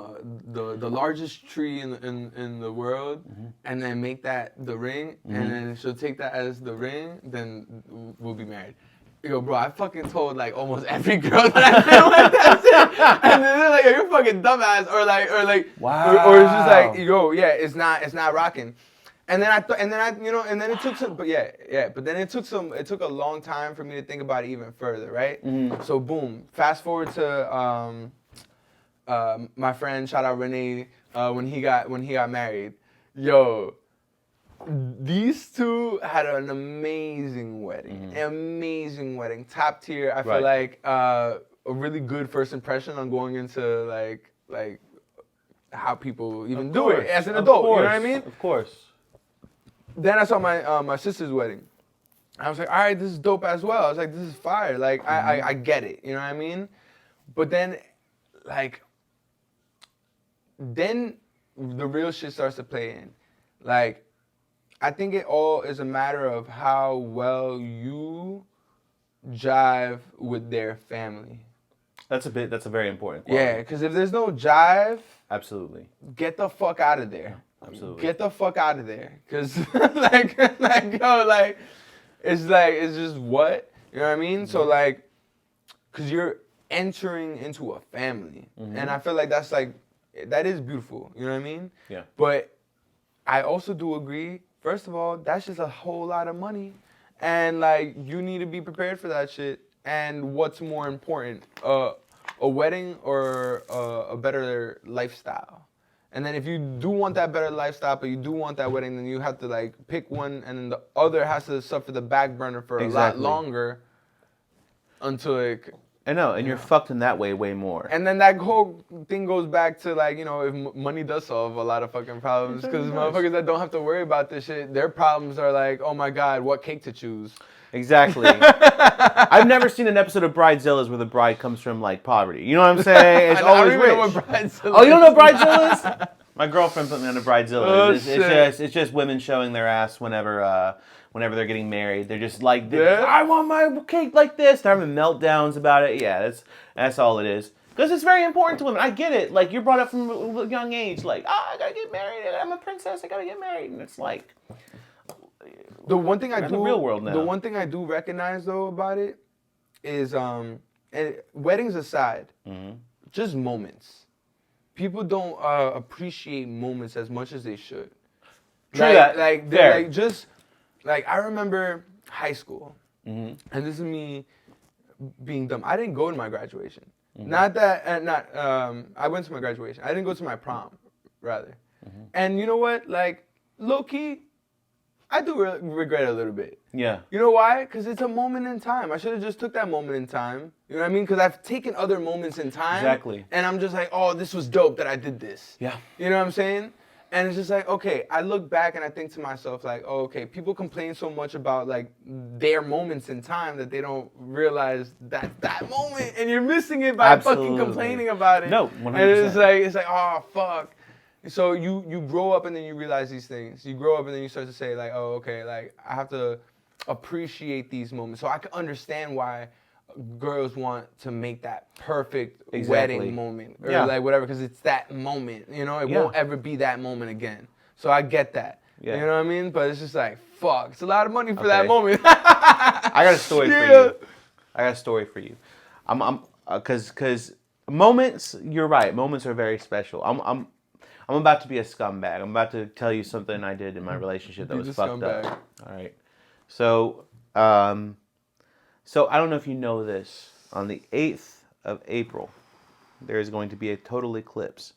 the largest tree in the world, and then make that the ring, and then she'll take that as the ring, then we'll be married. Yo, bro, I fucking told like almost every girl that I feel like that's it, and then they're like, "Yo, you're fucking dumbass," or like, wow, or it's just like, yo, yeah, it's not rocking. And then and then it took some, but then it took a long time for me to think about it even further, right? So boom, fast forward to my friend, shout out Renee, when he got married, yo. These two had an amazing wedding, top tier. I feel like a really good first impression on going into like how people even do it as an adult. You know what I mean? Of course. Then I saw my sister's wedding. I was like, all right, this is dope as well. I was like, this is fire. Like I get it. You know what I mean? But then then the real shit starts to play in, like. I think it all is a matter of how well you jive with their family. That's a very important quality. Yeah, because if there's no jive, absolutely, get the fuck out of there. Absolutely, get the fuck out of there. Because it's just what, you know what I mean? So because you're entering into a family, and I feel like that is beautiful. You know what I mean? Yeah. But I also do agree. First of all, that's just a whole lot of money. And, you need to be prepared for that shit. And what's more important, a wedding or a better lifestyle? And then if you do want that better lifestyle, but you do want that wedding, then you have to, pick one, and then the other has to suffer the back burner for a lot longer until it... I know, and you're fucked in that way more. And then that whole thing goes back to if money does solve a lot of fucking problems, because motherfuckers that don't have to worry about this shit, their problems are like, oh my god, what cake to choose. Exactly. I've never seen an episode of Bridezillas where the bride comes from poverty. You know what I'm saying? It's always rich. Know what Bridezilla oh, you don't know what Bridezilla is? My girlfriend put me on a Bridezilla. Oh, it's just women showing their ass whenever they're getting married. They're just like, I want my cake like this. They're having meltdowns about it. Yeah, that's all it is. Because it's very important to women. I get it. You're brought up from a young age. I gotta get married. I'm a princess. I gotta get married. And it's the one thing I do. The real world now. The one thing I do recognize though about it is, and weddings aside, just moments. People don't appreciate moments as much as they should. True that. I remember high school, and this is me being dumb. I didn't go to my graduation. I went to my graduation. I didn't go to my prom, rather. And you know what? Low key, I do regret it a little bit. Yeah. You know why? Because it's a moment in time. I should have just took that moment in time. You know what I mean? Because I've taken other moments in time. Exactly. And I'm just like, oh, this was dope that I did this. Yeah. You know what I'm saying? And it's just okay, I look back and I think to myself, people complain so much about, their moments in time that they don't realize that moment, and you're missing it by fucking complaining about it. No, 100%. And it's like, oh, fuck. So you grow up and then you realize these things. You grow up and then you start to say, oh, okay, I have to appreciate these moments. So I can understand why girls want to make that perfect wedding moment or whatever, because it's that moment, it won't ever be that moment again. So I get that, you know what I mean? But it's just fuck, it's a lot of money for that moment. I got a story for you. I'm because moments, you're right, moments are very special. I'm about to be a scumbag. I'm about to tell you something I did in my relationship that Be was the fucked scumbag. up. All right. So, so I don't know if you know this. On the 8th of April, there is going to be a total eclipse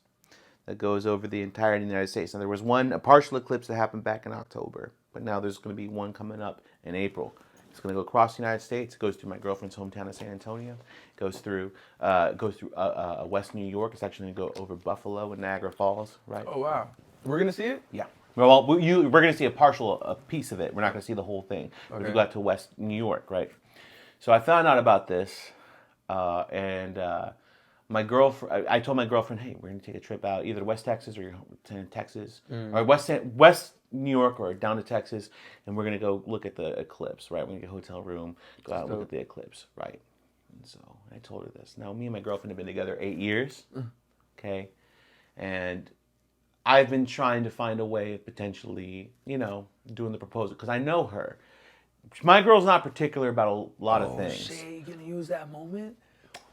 that goes over the entirety of the United States. Now, there was a partial eclipse that happened back in October, but now there's going to be one coming up in April. It's going to go across the United States. It goes through my girlfriend's hometown of San Antonio. It goes through West New York. It's actually going to go over Buffalo and Niagara Falls, right? Oh wow, we're gonna see it. Yeah. Well, we're going to see a piece of it. We're not going to see the whole thing. Okay. We got to West New York, right? So I found out about this, and my girlfriend. I told my girlfriend, "Hey, we're going to take a trip out, either to West Texas or to Texas, or West New York or down to Texas, and we're going to go look at the eclipse, right? We're going to get a hotel room, go out and look at the eclipse, right?" And so I told her this. Now, me and my girlfriend have been together 8 years, okay, and I've been trying to find a way of potentially, doing the proposal because I know her. My girl's not particular about a lot of things. Shit, you gonna use that moment?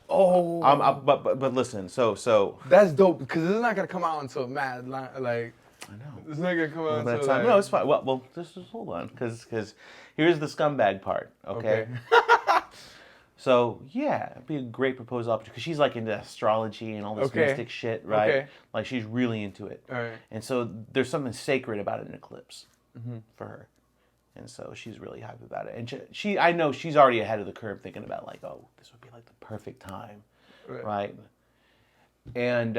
Oh, but listen, so that's dope because this is not gonna come out until mad like. I know. It's not gonna come out until no, it's fine. Well, just hold on, because here's the scumbag part, okay? So yeah, it'd be a great proposal opportunity because she's like into astrology and all this mystic shit, right? Okay. Like she's really into it. All right. And so there's something sacred about an eclipse for her. And so she's really happy about it. And she I know she's already ahead of the curve thinking about like, oh, this would be like the perfect time, right? And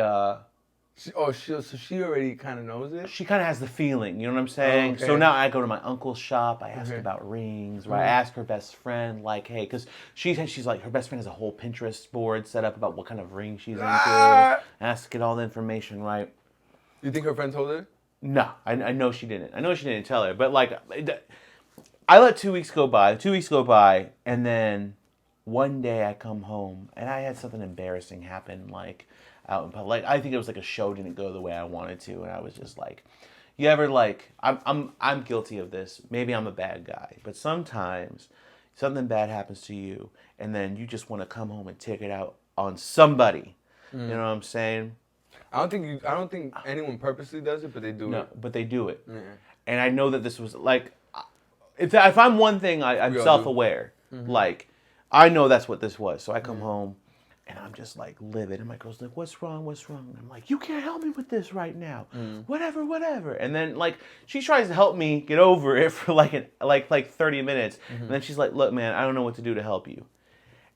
so she already kind of knows it? she kind of has the feeling, you know what I'm saying? Oh, okay. So now I go to my uncle's shop, I ask about rings, right? I ask her best friend, like, hey, because she's like, her best friend has a whole Pinterest board set up about what kind of ring she's into. Ask get all the information, right? You think her friend told her? No, I know she didn't. I know she didn't tell her, but like, I let 2 weeks go by. 2 weeks go by, and then one day I come home, and I had something embarrassing happen, like, out in public. Like, I think it was like a show didn't go the way I wanted to, and I was just like, you ever like, I'm guilty of this. Maybe I'm a bad guy, but sometimes something bad happens to you, and then you just want to come home and take it out on somebody. You know what I'm saying? I don't think anyone purposely does it, but they do it. No, but they do it. Yeah. And I know that this was like, if I'm one thing, I'm self-aware. Like, I know that's what this was. So I come home, and I'm just like livid. And my girl's like, "What's wrong? What's wrong?" And I'm like, "You can't help me with this right now. Whatever." And then like she tries to help me get over it for like 30 minutes. And then she's like, "Look, man, I don't know what to do to help you."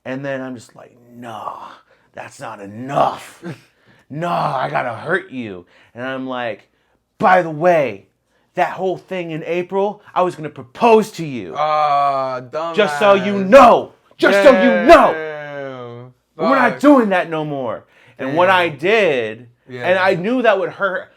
And then I'm just like, "Nah, that's not enough. Nah, I gotta hurt you." And I'm like, "By the way, that whole thing in April, I was gonna propose to you. Dumbass. Just so you know. Just so you know. We're not doing that no more." And when I did, and I knew that would hurt,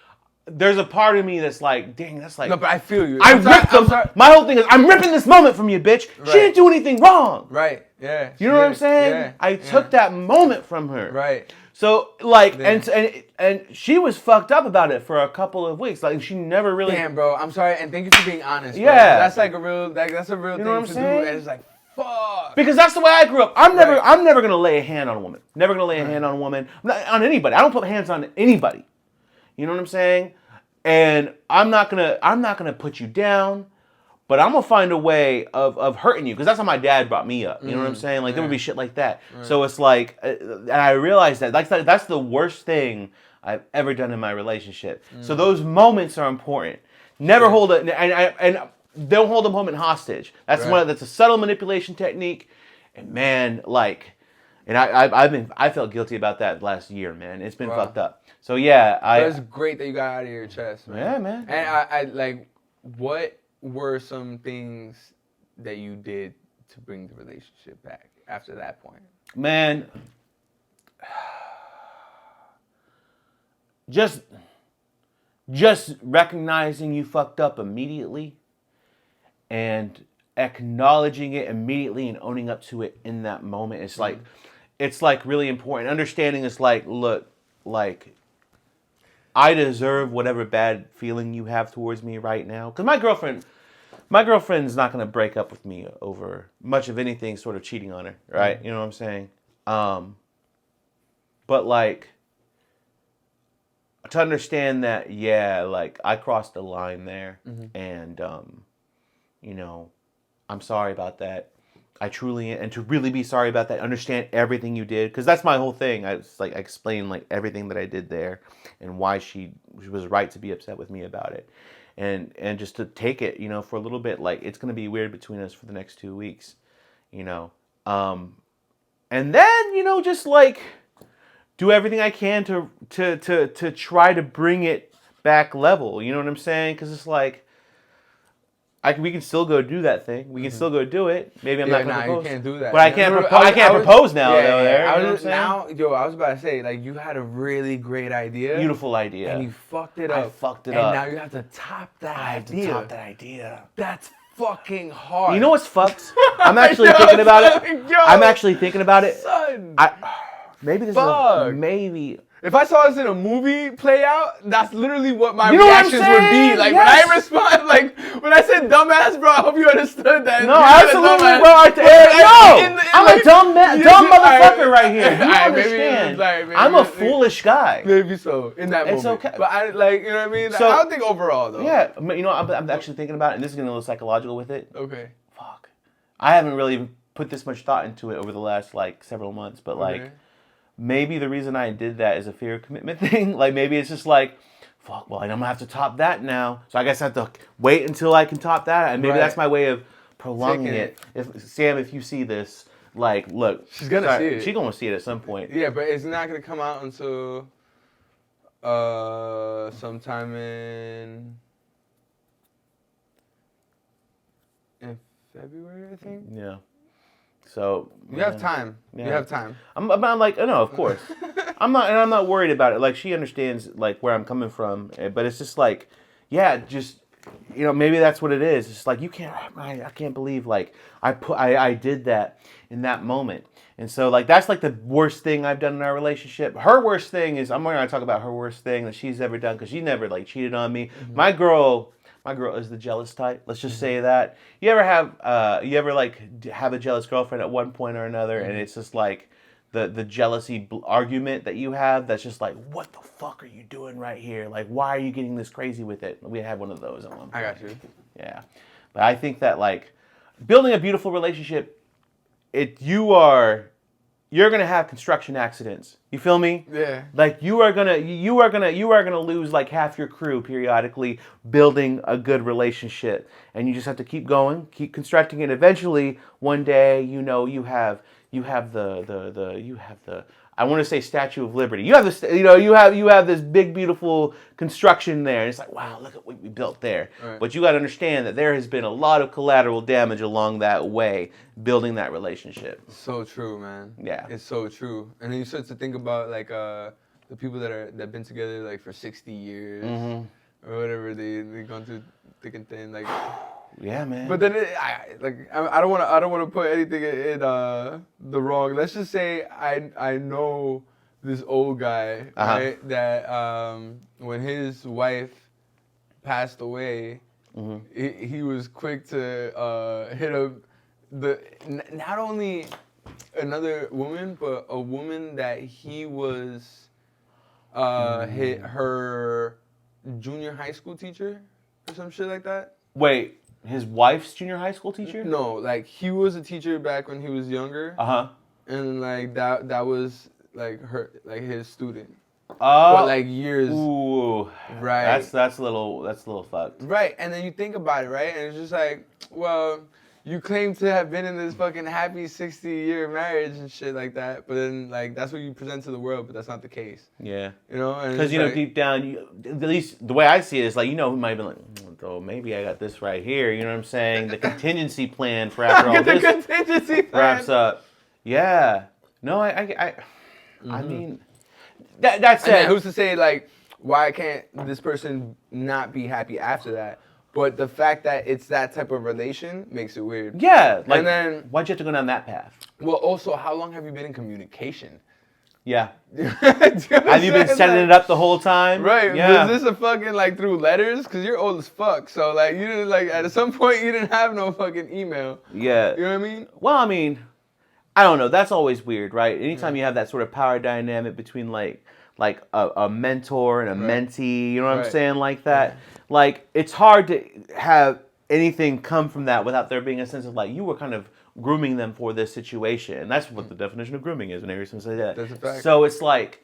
there's a part of me that's like, dang, that's like... No, but I feel you. My whole thing is, I'm ripping this moment from you, bitch. Right. She didn't do anything wrong. Right, yeah. You know what I'm saying? Yeah. I took that moment from her. Right. So, like, and she was fucked up about it for a couple of weeks. Like, she never really... Damn, bro, I'm sorry, and thank you for being honest. Yeah. Bro. That's like a real, that's a real you know thing what to I'm saying? do, and it's like, fuck. Because that's the way I grew up. I'm never gonna lay a hand on a woman. Never gonna lay a hand on a woman. Not on anybody. I don't put hands on anybody. You know what I'm saying? And I'm not gonna put you down, but I'm gonna find a way of hurting you, because that's how my dad brought me up. You know what I'm saying? Like there would be shit like that. So it's like, and I realized that that's the worst thing I've ever done in my relationship. So those moments are important. Never hold it, and don't hold a moment hostage. That's that's a subtle manipulation technique. And man, like, and I felt guilty about that last year, man. It's been fucked up. So yeah, It's great that you got out of your chest, man. Yeah, man. And I like, what were some things that you did to bring the relationship back after that point? Man, just recognizing you fucked up immediately and acknowledging it immediately and owning up to it in that moment. It's like really important. Understanding is like, look, like, I deserve whatever bad feeling you have towards me right now. Because my girlfriend's not going to break up with me over much of anything sort of cheating on her, right? You know what I'm saying? But like, to understand that, yeah, like I crossed the line there, and you know, I'm sorry about that. I truly, and to really be sorry about that, understand everything you did, because that's my whole thing. I explained like everything that I did there, and why she was right to be upset with me about it, and just to take it, you know, for a little bit. Like, it's gonna be weird between us for the next 2 weeks, you know, and then, you know, just like do everything I can to try to bring it back level. You know what I'm saying? Because it's like, we can still go do that thing. We can still go do it. Maybe I'm not gonna propose. You can't do that. But I can't propose now. Yeah, though. There, I you know was what I'm now, yo. I was about to say, like, you had a really great idea, beautiful idea, and you fucked it up. I fucked it and up. now you have to top that I have idea. to top that idea. That's fucking hard. You know what's fucked? I'm actually thinking about it. Yo, I'm actually thinking about it. Son. Maybe this Fuck. is maybe. If I saw this in a movie play out, that's literally what my You know what I'm reactions would be. saying? Like, Yes. when I respond, like, when I said dumbass, bro, I hope you understood that. No, You're not a absolutely, dumbass. bro. I'm a dumb motherfucker Alright. right here. You Alright, understand? maybe I'm a it's- foolish guy. Maybe so, in that It's moment. okay. But I, like, you know what I mean? So- I don't think overall, though. Yeah, you know, I'm actually thinking about it, and this is getting a little psychological with it. Okay. Fuck. I haven't really put this much thought into it over the last, like, several months, but, like, Okay. maybe the reason I did that is a fear of commitment thing. Like, maybe it's just like, fuck, well, I'm going to have to top that now. So I guess I have to wait until I can top that, and maybe Right. that's my way of prolonging Taking it. Sam, if you see this, like, look. She's gonna see it. She's going to see it at some point. Yeah, but it's not going to come out until sometime in February, I think. Yeah. So You have time. Yeah. You have time. I'm like, no, of course. I'm not worried about it. Like, she understands, like, where I'm coming from, but it's just like, yeah, just, you know, maybe that's what it is. It's like, I can't believe, like, I did that in that moment. And so, like, that's like the worst thing I've done in our relationship. Her worst thing is, I'm going to talk about her worst thing that she's ever done, because she never, like, cheated on me. Mm-hmm. My girl is the jealous type. Let's just say that. You ever have a jealous girlfriend at one point or another, and it's just like the jealousy argument that you have that's just like, what the fuck are you doing right here? Like, why are you getting this crazy with it? We had one of those at one point. I got you. Yeah. But I think that, like, building a beautiful relationship, you're gonna have construction accidents. You feel me? Yeah. Like, you are gonna lose like half your crew periodically building a good relationship, and you just have to keep going, keep constructing it. Eventually, one day, you know, you have the I want to say Statue of Liberty. You have this, you know, you have this big beautiful construction there, and it's like, wow, look at what we built there. Right. But you got to understand that there has been a lot of collateral damage along that way building that relationship. So true, man. Yeah. It's so true. And then you start to think about, like, the people that been together, like, for 60 years or whatever, they gone through thick and thin, like. Yeah, man. But then I don't want to put anything in the wrong. Let's just say I know this old guy, right? That when his wife passed away, he was quick to hit up not only another woman, but a woman that he was hit her junior high school teacher or some shit like that. Wait. His wife's junior high school teacher? No, like, he was a teacher back when he was younger. And like that was like his student. But like years. Ooh. Right. That's a little fucked. Right. And then you think about it, right? And it's just like, well, you claim to have been in this fucking happy 60-year marriage and shit like that, but then, like, that's what you present to the world, but that's not the case. Yeah. You know? Because, you know, like, deep down, at least the way I see it is, like, you know, who might have been like, oh, maybe I got this right here. You know what I'm saying? The contingency plan for after all this contingency plan wraps up. Yeah. No, I mean, that said. And who's to say, like, why can't this person not be happy after that? But the fact that it's that type of relation makes it weird. Yeah. Like, and then, why'd you have to go down that path? Well, also, how long have you been in communication? Yeah. Have you been setting it up the whole time? Right. Yeah. Was this a fucking, like, through letters? Because you're old as fuck. So, like, you didn't, like, at some point, you didn't have no fucking email. Yeah. You know what I mean? Well, I mean, I don't know. That's always weird, right? Anytime you have that sort of power dynamic between, like a mentor and a mentee, you know what I'm Right. saying, like that. Like, it's hard to have anything come from that without there being a sense of like you were kind of grooming them for this situation. And that's what the definition of grooming is when I hear someone say that. That's a fact. So it's like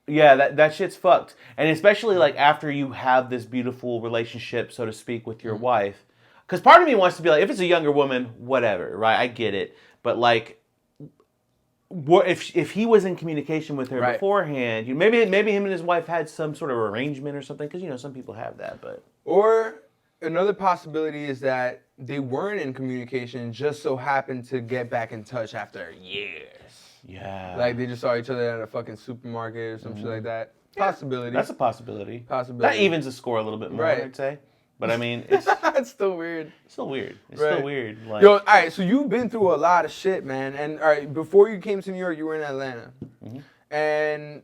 yeah, that shit's fucked. And especially like after you have this beautiful relationship, so to speak, with your wife. Because part of me wants to be like, if it's a younger woman, whatever, right? I get it. But like, if he was in communication with her beforehand, maybe him and his wife had some sort of arrangement or something. Because some people have that, but Or another possibility is that they weren't in communication, just so happened to get back in touch after years. Yeah. Like they just saw each other at a fucking supermarket or some shit like that. Possibility. That's a possibility. Possibility. That evens the score a little bit more, I'd say. But I mean, it's it's still weird. still weird. It's still weird. Like, Yo, all right, so you've been through a lot of shit, man. And all right, before you came to New York, you were in Atlanta. And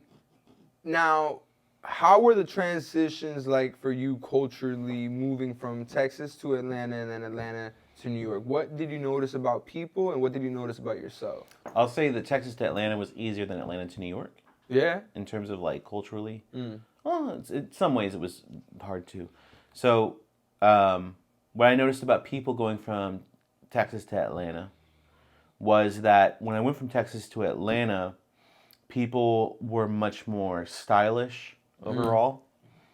now, how were the transitions like for you culturally moving from Texas to Atlanta and then Atlanta to New York? What did you notice about people and what did you notice about yourself? I'll say that Texas to Atlanta was easier than Atlanta to New York Yeah? in terms of like culturally. Well, in some ways it was hard too. So, what I noticed about people going from Texas to Atlanta was that when I went from Texas to Atlanta, people were much more stylish overall.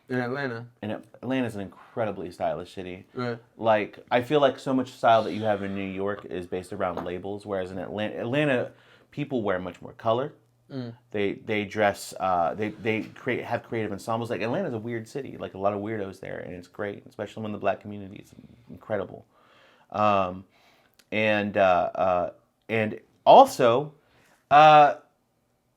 In Atlanta. And Atlanta's an incredibly stylish city. Right. Like, I feel like so much style that you have in New York is based around labels, whereas in Atlanta people wear much more color. They dress, they have creative ensembles. Like, Atlanta's a weird city. Like, a lot of weirdos there, and it's great, especially in the black community. It's incredible. And also,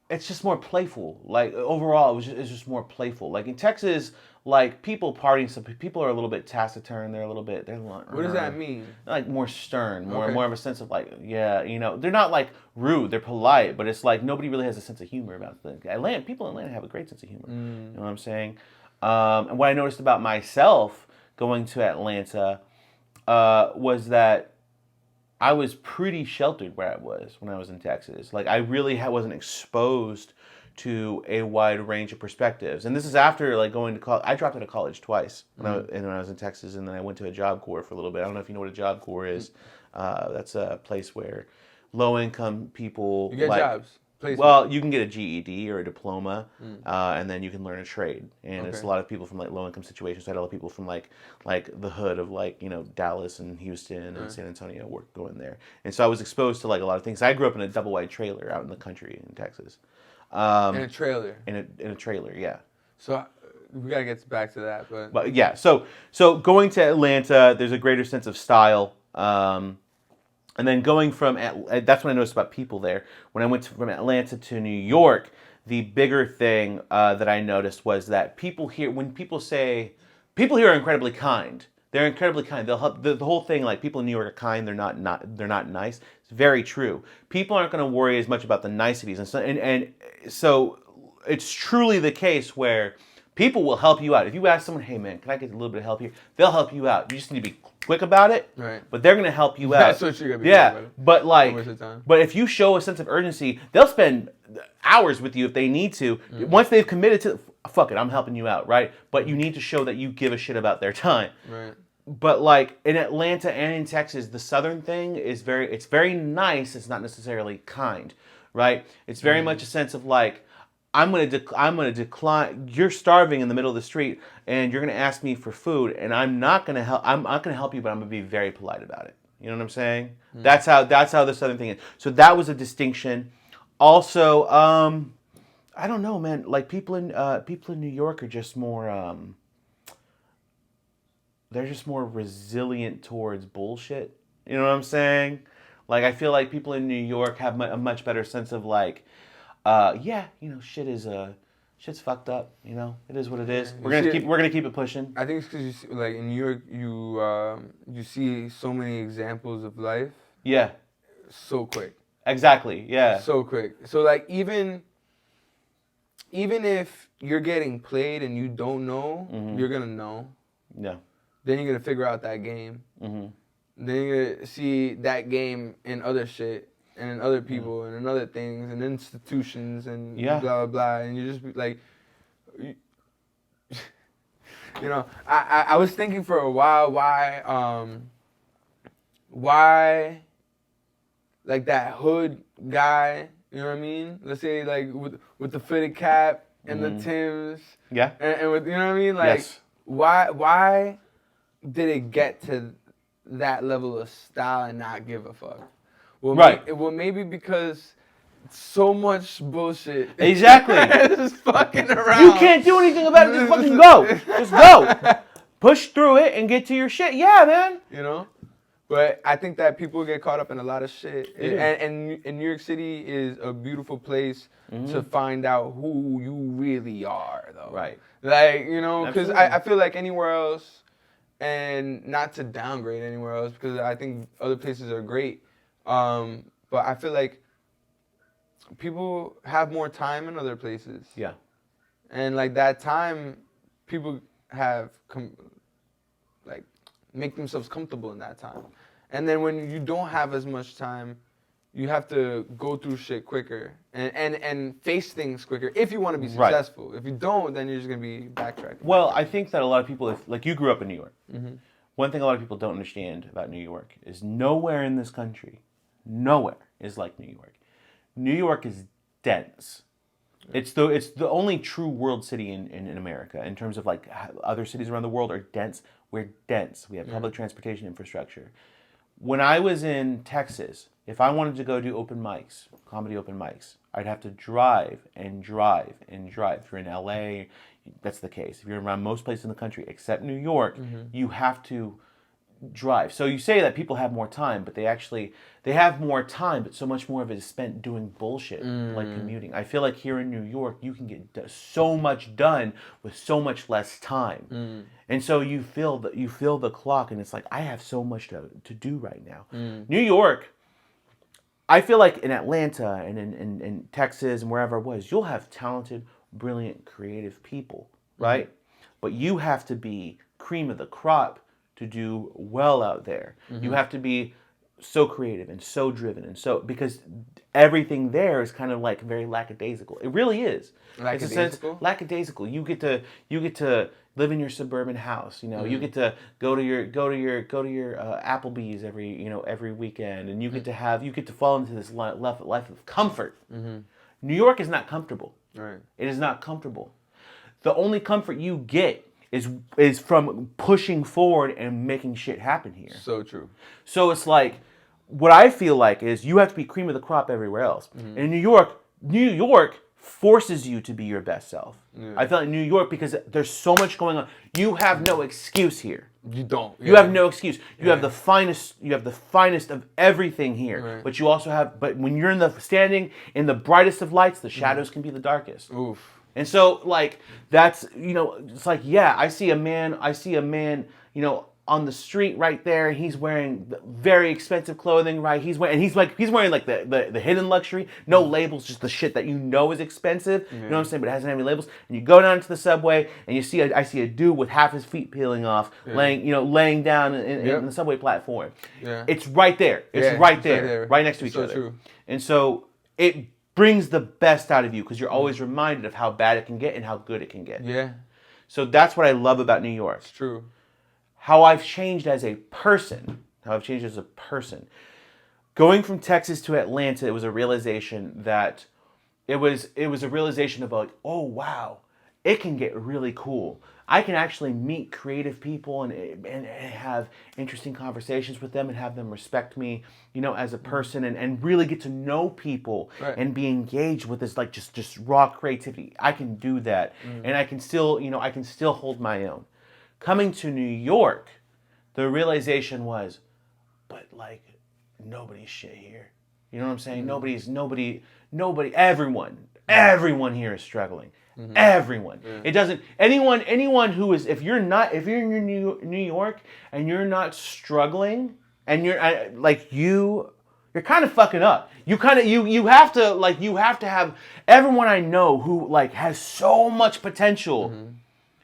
it's just more playful. Like, overall, it's just more playful. Like, in Texas, like, people partying, some people are a little bit taciturn. What does that mean? Like, more stern, more Okay. of a sense of like, yeah, they're not like rude, they're polite, but it's like nobody really has a sense of humor about things. People in Atlanta have a great sense of humor. You know what I'm saying? And what I noticed about myself going to Atlanta was that I was pretty sheltered where I was when I was in Texas. Like, I really wasn't exposed to a wide range of perspectives. And this is after like going to college. I dropped out of college twice when I was in Texas, and then I went to a Job Corps for a little bit. I don't know if you know what a Job Corps is. That's a place where low-income people... You get jobs. Well, you can get a GED or a diploma, and then you can learn a trade. And it's a lot of people from like low-income situations. I had a lot of people from like the hood of like Dallas and Houston and San Antonio going there. And so I was exposed to like a lot of things. I grew up in a double-wide trailer out in the country in Texas. In a trailer. In a trailer, yeah. So we gotta get back to that, But yeah, so going to Atlanta, there's a greater sense of style. And then going from that's what I noticed about people there. When I went from Atlanta to New York, the bigger thing that I noticed was that people here are incredibly kind. They're incredibly kind. They'll help. The whole thing, like, people in New York are kind. They're not nice. It's very true. People aren't going to worry as much about the niceties, and so it's truly the case where people will help you out. If you ask someone, "Hey man, can I get a little bit of help here?" They'll help you out. You just need to be quick about it. Right. But they're going to help you out. That's what you're gonna be. Yeah. But like, Don't waste your time. but if you show a sense of urgency, they'll spend hours with you if they need to. Once they've committed to, fuck it, I'm helping you out, right? But you need to show that you give a shit about their time. Right. But like in Atlanta and in Texas, the Southern thing is very nice. It's not necessarily kind, right? It's very much a sense of like, I'm gonna decline. You're starving in the middle of the street, and you're gonna ask me for food, and I'm not gonna help. I'm not gonna help you, but I'm gonna be very polite about it. You know what I'm saying? That's how the Southern thing is. So that was a distinction. Also, I don't know, man. Like, people in New York are just more. They're just more resilient towards bullshit. You know what I'm saying? Like, I feel like people in New York have a much better sense of like, shit's fucked up. It is what it is. We're gonna keep it pushing. I think it's because you see, like, in New York, you see so many examples of life. Yeah. So quick. Exactly. Yeah. So quick. So like even if you're getting played and you don't know, you're gonna know. Yeah. Then you're gonna figure out that game. Then you're gonna see that game in other shit. and in other people and in other things and institutions and Yeah. blah blah blah, and you just be like, you know, I was thinking for a while why like that hood guy, you know what I mean? Let's say like with the fitted cap and the Timbs, Yeah. and with, you know what I mean? Like Yes. why did it get to that level of style and not give a fuck? Well, Right. Well, maybe because so much bullshit. Exactly. is fucking around. You can't do anything about it. Just fucking go. Just go. Push through it and get to your shit. Yeah, man. You know? But I think that people get caught up in a lot of shit. They do. And New York City is a beautiful place to find out who you really are, though. Right. Like, you know, because Absolutely. I feel like anywhere else, and not to downgrade anywhere else, because I think other places are great. But I feel like people have more time in other places. Yeah. And like that time, people have make themselves comfortable in that time. And then when you don't have as much time, you have to go through shit quicker and face things quicker if you want to be Right. successful. If you don't, then you're just gonna be backtracking. Well, I think that a lot of people, like you grew up in New York. Mm-hmm. One thing a lot of people don't understand about New York is nowhere in this country, nowhere is like New York. New York is dense. It's the only true world city in America in terms of like other cities around the world are dense. We're dense. We have public transportation infrastructure. When I was in Texas, if I wanted to go do open mics, comedy open mics, I'd have to drive and drive and drive. If you're in LA, that's the case. If you're around most places in the country except New York, you have to drive. So you say that people have more time, but they have more time, but so much more of it is spent doing bullshit, like commuting. I feel like here in New York, you can get so much done with so much less time. And so you feel the clock, and it's like, I have so much to do right now. New York, I feel like in Atlanta and in Texas and wherever it was, you'll have talented, brilliant, creative people, right? But you have to be cream of the crop to do well out there. You have to be so creative and so driven and so, because everything there is kind of like very lackadaisical. It really is. It's a sense lackadaisical. You get to live in your suburban house. You know, you get to go to your Applebee's every weekend, and you get to fall into this life of comfort. New York is not comfortable. Right. It is not comfortable. The only comfort you get is from pushing forward and making shit happen here. So true. So it's like, what I feel like is you have to be cream of the crop everywhere else. And in New York forces you to be your best self. Yeah. I feel like New York, because there's so much going on, you have no excuse here. You don't. Yeah. You have no excuse. You have the finest. You have the finest of everything here. Right. But you also have. But when you're standing in the brightest of lights, the shadows can be the darkest. Oof. And so, like, that's, it's like, yeah, I see a man, on the street right there. He's wearing very expensive clothing, right? He's wearing like the hidden luxury, no labels, just the shit that is expensive. You know what I'm saying? But it hasn't any labels. And you go down to the subway, and I see a dude with half his feet peeling off, laying down in the subway platform. Yeah. It's right there. It's right there, right next to each other. True. And so it brings the best out of you, because you're always reminded of how bad it can get and how good it can get. Yeah. So that's what I love about New York. It's true. How I've changed as a person. Going from Texas to Atlanta, it was a realization that it was a realization of like, oh wow, it can get really cool. I can actually meet creative people and have interesting conversations with them and have them respect me, as a person, and really get to know people and be engaged with this like just raw creativity. I can do that, and I can still hold my own. Coming to New York, the realization was, but like, nobody's shit here. You know what I'm saying? Nobody, everyone here is struggling. Everyone. Yeah. It doesn't, anyone who is, if you're in New York and you're not struggling and you're kind of fucking up. You have to have everyone I know who like has so much potential.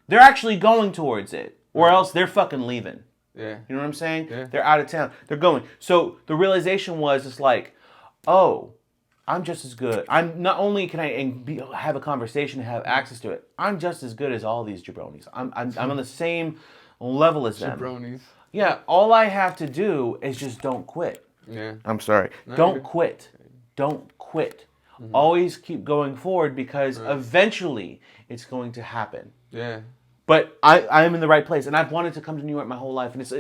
They're actually going towards it, or else they're fucking leaving. Yeah. You know what I'm saying? Yeah. They're out of town. They're going. So the realization was, it's like, oh, I'm just as good. I'm not only can have a conversation, have access to it. I'm just as good as all these jabronis. I'm on the same level as them. Jabronis. Yeah, all I have to do is just don't quit. Yeah. I'm sorry. No, Don't quit. Don't quit. Always keep going forward because eventually it's going to happen. Yeah. But I am in the right place, and I've wanted to come to New York my whole life, and it's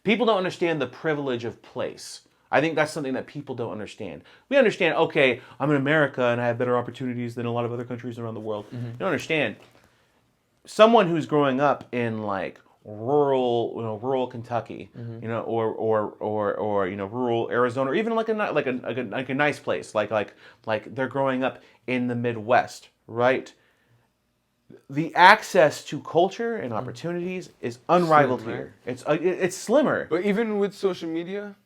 people don't understand the privilege of place. I think that's something that people don't understand. We understand, okay, I'm in America and I have better opportunities than a lot of other countries around the world. You don't understand. Someone who's growing up in like rural Kentucky, or rural Arizona, or even like a nice place, like they're growing up in the Midwest, right? The access to culture and opportunities is unrivaled Slim, here. It's slimmer. But even with social media.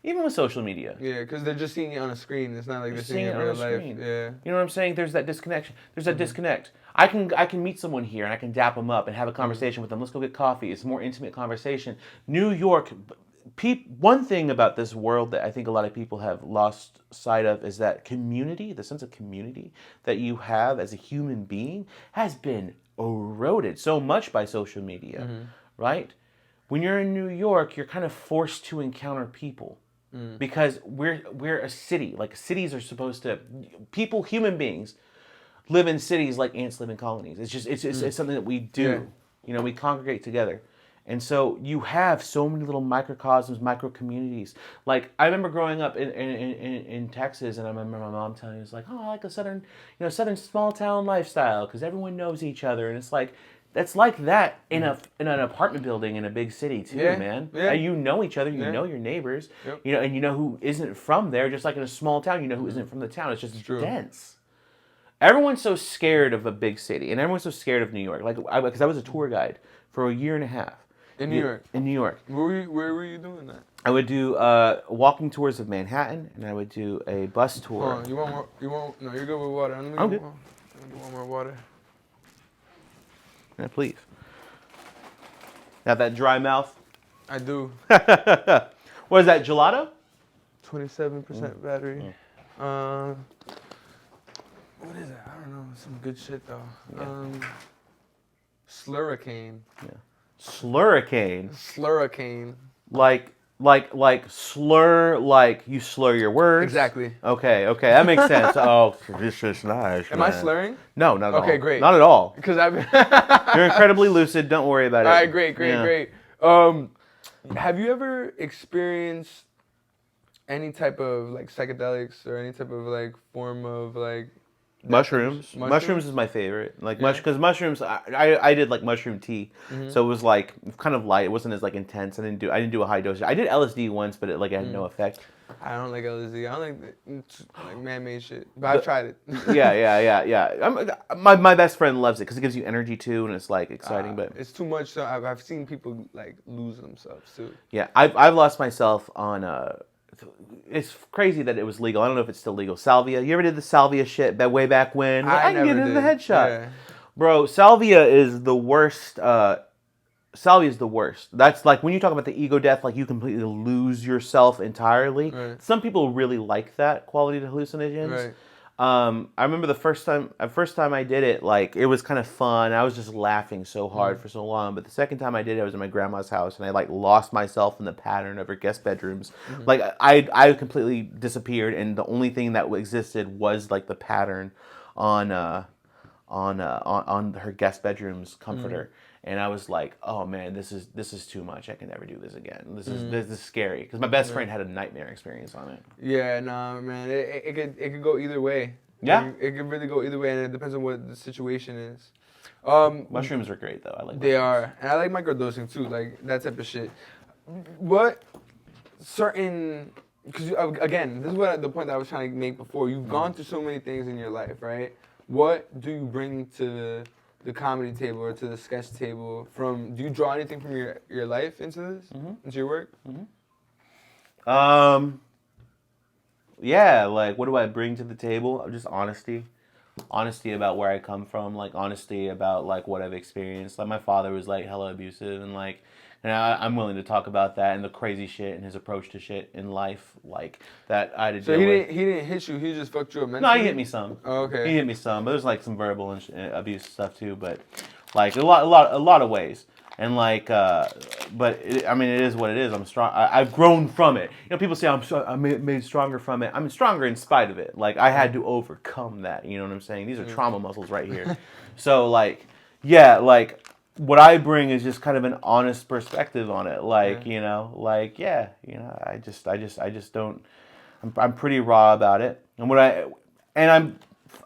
Even with social media. Yeah, because they're just seeing it on a screen. It's not like they're seeing it in on real a life. screen. Yeah. You know what I'm saying? There's that disconnection. There's that disconnect. I can meet someone here and I can dap them up and have a conversation with them. Let's go get coffee. It's a more intimate conversation. New York, one thing about this world that I think a lot of people have lost sight of is that community, the sense of community that you have as a human being has been eroded so much by social media, right? When you're in New York, you're kind of forced to encounter people. Because we're a city. Like cities are supposed to human beings live in cities like ants live in colonies. It's just it's something that we do. Yeah. We congregate together. And so you have so many little microcosms, micro communities. Like I remember growing up in Texas, and I remember my mom telling me, it's like, oh, I like a southern small town lifestyle because everyone knows each other, and it's like. That's like that in an apartment building in a big city too, man. Yeah. You know each other, you know your neighbors, Yep. and you know who isn't from there. Just like in a small town, you know who isn't from the town. It's just true. dense. Everyone's so scared of a big city, and everyone's so scared of New York. Like, because I was a tour guide for a year and a half In New York. In New York, Where were you doing that? I would do walking tours of Manhattan, and I would do a bus tour. Hold on, you want more? No, you're good with water. I'm good. I'm gonna do one more water. Yeah, please. Have that dry mouth. I do. What is that, gelato? 27% battery. What is that? I don't know. Some good shit though. Yeah. Slurricane. Yeah. Slurricane. Slurricane. Like slur, like you slur your words. Exactly. Okay, that makes sense. Oh, this is nice. Am I slurring? No, not at all. Okay, great. Not at all. Because I've. You're incredibly lucid. Don't worry about it. All right, great. Yeah. Have you ever experienced any type of like psychedelics or any type of like form of like Mushrooms. Mushrooms is my favorite. Like Yeah. because mushrooms, I did like mushroom tea, so it was like kind of light. It wasn't as like intense. I didn't do a high dose. I did LSD once, but it had no effect. I don't like LSD. I don't like man-made shit. But I've tried it. Yeah. My best friend loves it because it gives you energy too, and it's like exciting. But it's too much. So I've seen people like lose themselves too. yeah, I've lost myself on. It's crazy that it was legal. I don't know if it's still legal. Salvia. You ever did the salvia shit way back when? I can get never into the did. headshot. Yeah. Bro, salvia is the worst. Salvia is the worst. That's like when you talk about the ego death, like you completely lose yourself entirely. Right. Some people really like that quality to hallucinogens. Right. I remember the first time I did it, like it was kind of fun. I was just laughing so hard for so long. But the second time I did it, I was in my grandma's house, and I like lost myself in the pattern of her guest bedrooms. Like I completely disappeared, and the only thing that existed was like the pattern on her guest bedroom's comforter. And I was like, oh man, this is too much. I can never do this again. This is scary because my best friend had a nightmare experience on it. Yeah, nah, man. It could go either way. Yeah. It could really go either way, and it depends on what the situation is. Mushrooms are great though. I like. They mushrooms. are, and I like microdosing too, like that type of shit. What certain? Because again, this is what the point that I was trying to make before. You've gone through so many things in your life, right? What do you bring to the comedy table or to the sketch table from? Do you draw anything from your life into this, into your work? Yeah, like what do I bring to the table? Just honesty. honesty about where I come from, like honesty about like what I've experienced. Like my father was like hella abusive, and like, and I'm willing to talk about that and the crazy shit and his approach to shit in life, like that I had to So deal with. he didn't hit you. He just fucked you up No, mentally. he hit me some. Oh, okay. He hit me some, but there's like some verbal and abuse stuff too. But like a lot of ways. And like, but I mean, it is what it is. I'm strong. I've grown from it. You know, people say I'm made stronger from it. I'm stronger in spite of it. Like I had to overcome that. You know what I'm saying? These are trauma muscles right here. So like, yeah, like what I bring is just kind of an honest perspective on it. Like you know, like yeah, you know, I just don't. I'm pretty raw about it. And I'm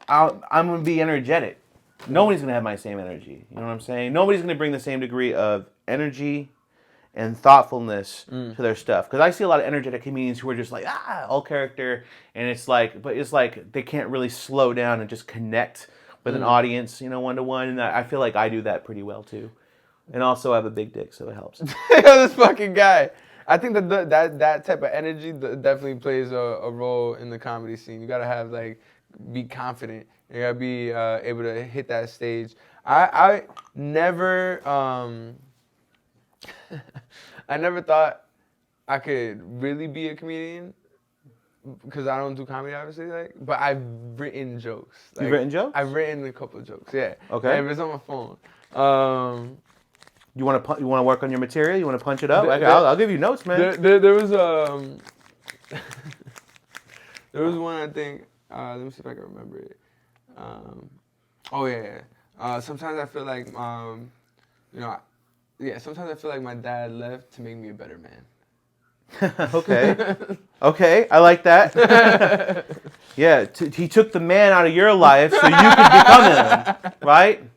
gonna be energetic. Nobody's going to have my same energy. You know what I'm saying? Nobody's going to bring the same degree of energy and thoughtfulness to their stuff. Because I see a lot of energetic comedians who are just like, all character. And it's like they can't really slow down and just connect with an audience, you know, one-to-one. And I feel like I do that pretty well, too. And also I have a big dick, so it helps. This fucking guy. I think that type of energy definitely plays a role in the comedy scene. You got to have, like, be confident. You gotta be able to hit that stage. I never I never thought I could really be a comedian because I don't do comedy, obviously. Like, but I've written jokes. Like, You've written jokes? I've written a couple of jokes. Yeah. Okay. And it's on my phone. You want to work on your material? You want to punch it up? I'll give you notes, man. There was there was one, I think. Let me see if I can remember it. Sometimes I feel like, sometimes I feel like my dad left to make me a better man. Okay, I like that. Yeah, he took the man out of your life so you could become him, right?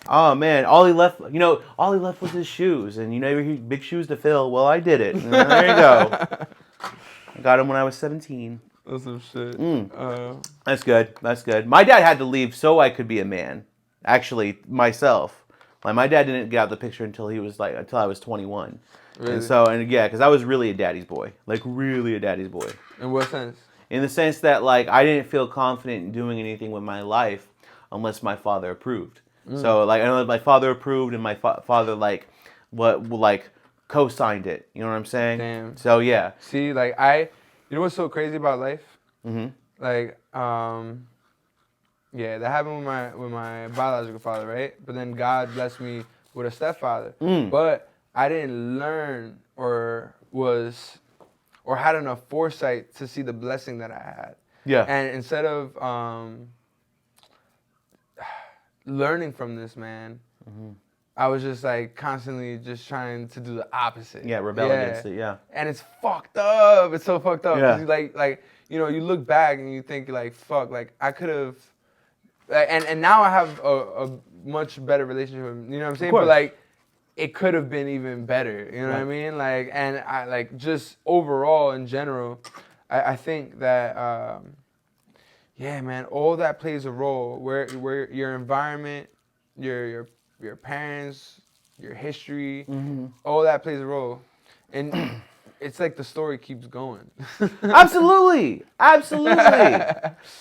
Oh man, all he left was his shoes, and you know, big shoes to fill. Well, I did it. There you go. I got him when I was 17. That's some shit. That's good. That's good. My dad had to leave so I could be a man. Actually, myself. Like my dad didn't get out the picture until I was 21. Really? Because I was really a daddy's boy. Like really a daddy's boy. In what sense? In the sense that like I didn't feel confident in doing anything with my life unless my father approved. So like I know my father approved and my father like co-signed it. You know what I'm saying? Damn. So yeah. See, like you know what's so crazy about life? Mm-hmm. Like, that happened with my biological father, right? But then God blessed me with a stepfather. But I didn't learn or had enough foresight to see the blessing that I had. Yeah. And instead of learning from this man, I was just like constantly just trying to do the opposite. Yeah, rebel against it, yeah. And it's fucked up. It's so fucked up. Yeah. Like you know, you look back and you think like, fuck, like I could have, and now I have a much better relationship with him, you know what I'm saying? But like, it could have been even better, you know what I mean? Like, and I like just overall in general, I think that, yeah, man, all that plays a role. Where your environment, your parents, your history, all that plays a role. And it's like the story keeps going. Absolutely.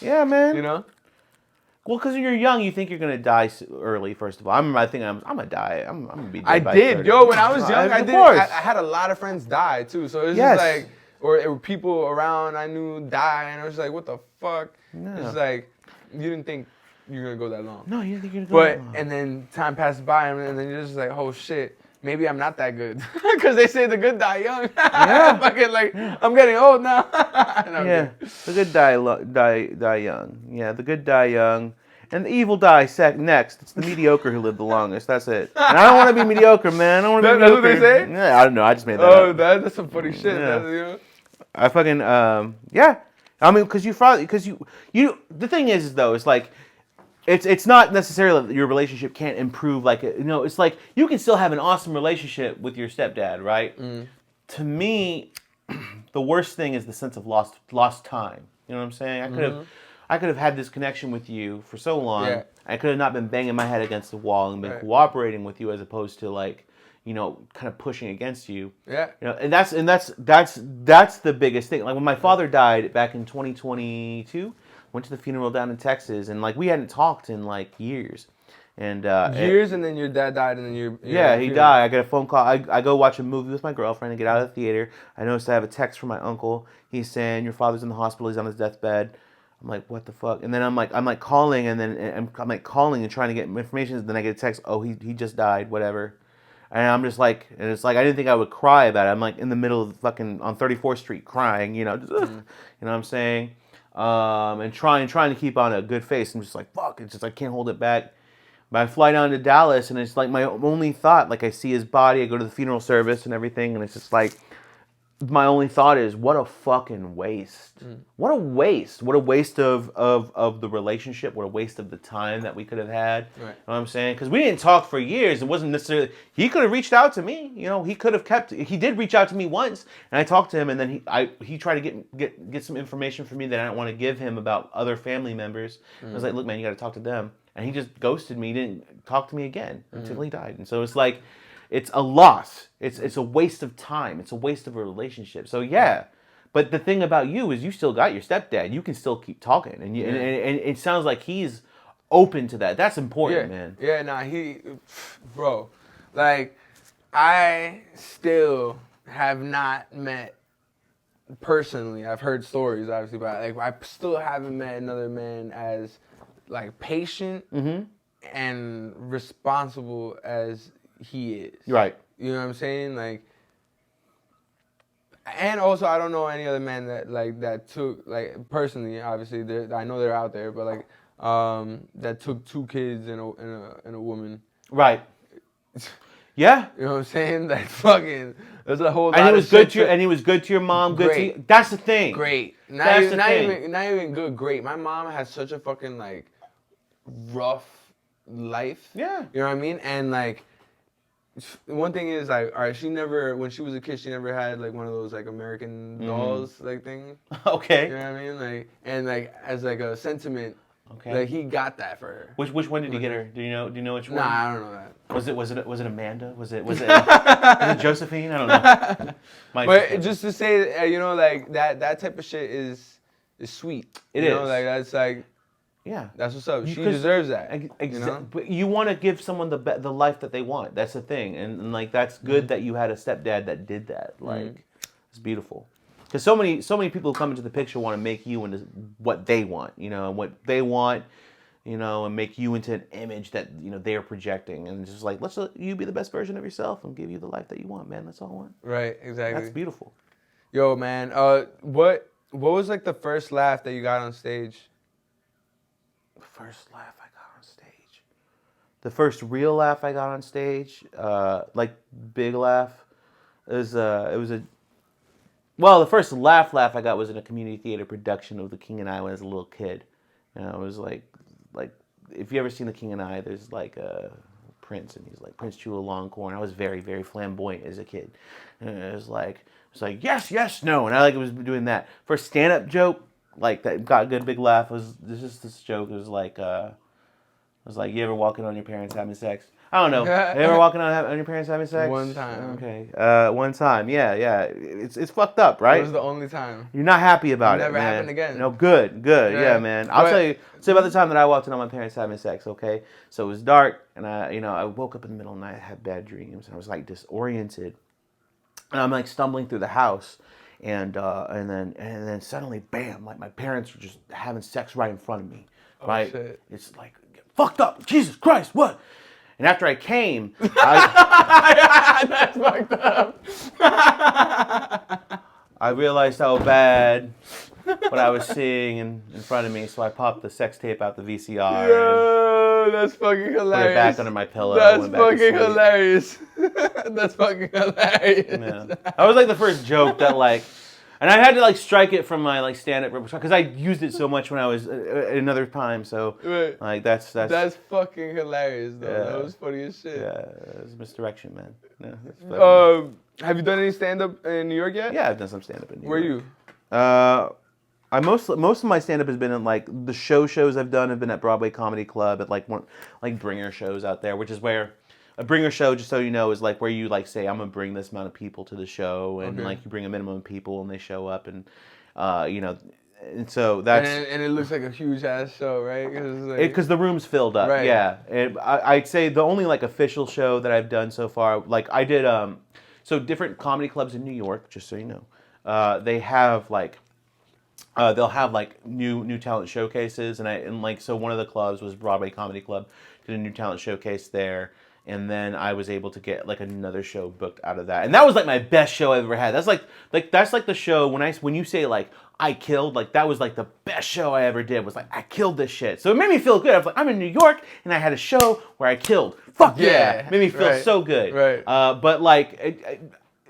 Yeah, man. You know? Well, because when you're young, you think you're going to die early, first of all. I think I'm going to die. I'm going to be dead I by did. 30. Yo, when I was young, I Of did. course. I had a lot of friends die, too. So it was Yes. just like, or people around I knew die, and I was like, what the fuck? Yeah. It's like, you didn't think you were going to go that long. No, you didn't think you're going to go that long. And then time passes by, and then you're just like, oh, shit. Maybe I'm not that good. Because they say the good die young. Yeah. Fucking like, I'm getting old now. No, Yeah, the good die young. Yeah, the good die young. And the evil die next. It's the mediocre who live the longest. That's it. And I don't want to be mediocre, man. I don't want to be That's mediocre. what they say? Yeah, I don't know. I just made that Oh, up. that's some funny shit. Yeah. That's, you know? I fucking, yeah. I mean, because the thing is, though, it's like, it's not necessarily that your relationship can't improve. Like, you know, it's like you can still have an awesome relationship with your stepdad, right? To me, the worst thing is the sense of lost time. You know what I'm saying? I could have had this connection with you for so long. Yeah. I could have not been banging my head against the wall and been cooperating with you as opposed to like, you know, kind of pushing against you. Yeah. You know, and that's the biggest thing. Like when my father died back in 2022, went to the funeral down in Texas, and like we hadn't talked in like years. And years, and then your dad died, and then you're yeah, he died. I get a phone call. I go watch a movie with my girlfriend and get out of the theater. I noticed I have a text from my uncle. He's saying your father's in the hospital. He's on his deathbed. I'm like, what the fuck? And then I'm like calling, and then I'm like calling and trying to get information. And then I get a text. Oh, he just died. Whatever. And I'm just like, and it's like I didn't think I would cry about it. I'm like in the middle of fucking on 34th Street crying. You know, just, you know what I'm saying? And trying to keep on a good face. I'm just like, fuck. It's just I can't hold it back. But I fly down to Dallas, and it's like my only thought, like I see his body, I go to the funeral service and everything, and it's just like, my only thought is, what a fucking waste. What a waste. What a waste of the relationship. What a waste of the time that we could have had. Right. You know what I'm saying? Because we didn't talk for years. It wasn't necessarily, he could have reached out to me. You know, he could have he did reach out to me once, and I talked to him, and then he tried to get some information from me that I didn't want to give him about other family members. I was like, look, man, you got to talk to them. And he just ghosted me. He didn't talk to me again until he died. And so it's like, it's a loss. It's a waste of time. It's a waste of a relationship. So yeah, but the thing about you is you still got your stepdad. You can still keep talking, and and it sounds like he's open to that. That's important, man. Yeah, nah, bro, like I still have not met personally. I've heard stories, obviously, but like I still haven't met another man as like patient and responsible as he is. Right. You know what I'm saying? Like, and also I don't know any other man that took, like, personally, obviously I know they're out there, but like that took 2 kids and a woman. Right. Yeah. You know what I'm saying? Like fucking, there's a whole lot and he was of good shit to and he was good to your mom, good to you. That's the thing. Great. Not even good, great. My mom has such a fucking like rough life. Yeah. You know what I mean? And like one thing is like, all right, when she was a kid, she never had like one of those like American dolls like thing. Okay. You know what I mean? Like, and like as like a sentiment, okay, like he got that for her. Which one did he get her? Do you know which one? Nah, I don't know that. Was it Amanda? Was it Josephine? I don't know. But just to say, you know, like that type of shit is sweet. It you is. know, like that's like. Yeah, that's what's up. She deserves that. You know? But you want to give someone the life that they want. That's the thing, and like that's good that you had a stepdad that did that. Like, it's beautiful. Because so many people who come into the picture want to make you into what they want, you know, and what they want, you know, and make you into an image that you know they're projecting, and it's just like let's let you be the best version of yourself and give you the life that you want, man. That's all I want. Right. Exactly. That's beautiful. Yo, man. What was like the first laugh that you got on stage? First laugh I got on stage. The first real laugh I got on stage, like big laugh, the first laugh I got was in a community theater production of The King and I when I was a little kid. And it was like if you ever seen The King and I, there's like a Prince, and he's like Prince Chulalongkorn. I was very, very flamboyant as a kid. And it was like yes, no, and I was doing that. First stand-up joke. Like that got a good big laugh. This joke. It was like you ever walking on your parents having sex? I don't know. You ever walking on your parents having sex? One time. Okay. One time. Yeah. It's fucked up, right? It was the only time. You're not happy about it, Never man. happened again. No, good. Yeah, man. I'll tell you. Say about the time that I walked in on my parents having sex. Okay. So it was dark, and I woke up in the middle of the night. I had bad dreams, and I was like disoriented, and I'm like stumbling through the house. And then suddenly, bam! Like my parents were just having sex right in front of me, right? Shit. It's like fucked up. Jesus Christ, what? And after I came, that's fucked up. I realized how bad what I was seeing in front of me. So I popped the sex tape out the VCR. Yo, that's fucking hilarious. Put it back under my pillow. That's fucking hilarious. That's fucking hilarious. Yeah. That was like the first joke that like, and I had to like strike it from my like stand-up repertoire because I used it so much when I was another time. So right. Like that's fucking hilarious though. Yeah. That was funny as shit. Yeah, it was misdirection, man. Yeah, have you done any stand-up in New York yet? Yeah, I've done some stand-up in New York. Where are you? I most of my stand-up has been in like the shows I've done have been at Broadway Comedy Club at like bringer shows out there, which is where a bringer show, just so you know, is like where you like say I'm gonna bring this amount of people to the show, and like you bring a minimum of people and they show up, and And so that's and it looks like a huge ass show, right? because the room's filled up. Right. Yeah, and I'd say the only like official show that I've done so far, like I did, so different comedy clubs in New York, just so you know, they have like. They'll have like new talent showcases, and like so one of the clubs was Broadway Comedy Club, did a new talent showcase there, and then I was able to get like another show booked out of that, and that was like my best show I've ever had. That's like that's like the show when you say like I killed, like that was like the best show I ever did, was like I killed this shit. So it made me feel good. I was like, I'm in New York and I had a show where I killed. Fuck yeah, it made me feel so good. Right. But like.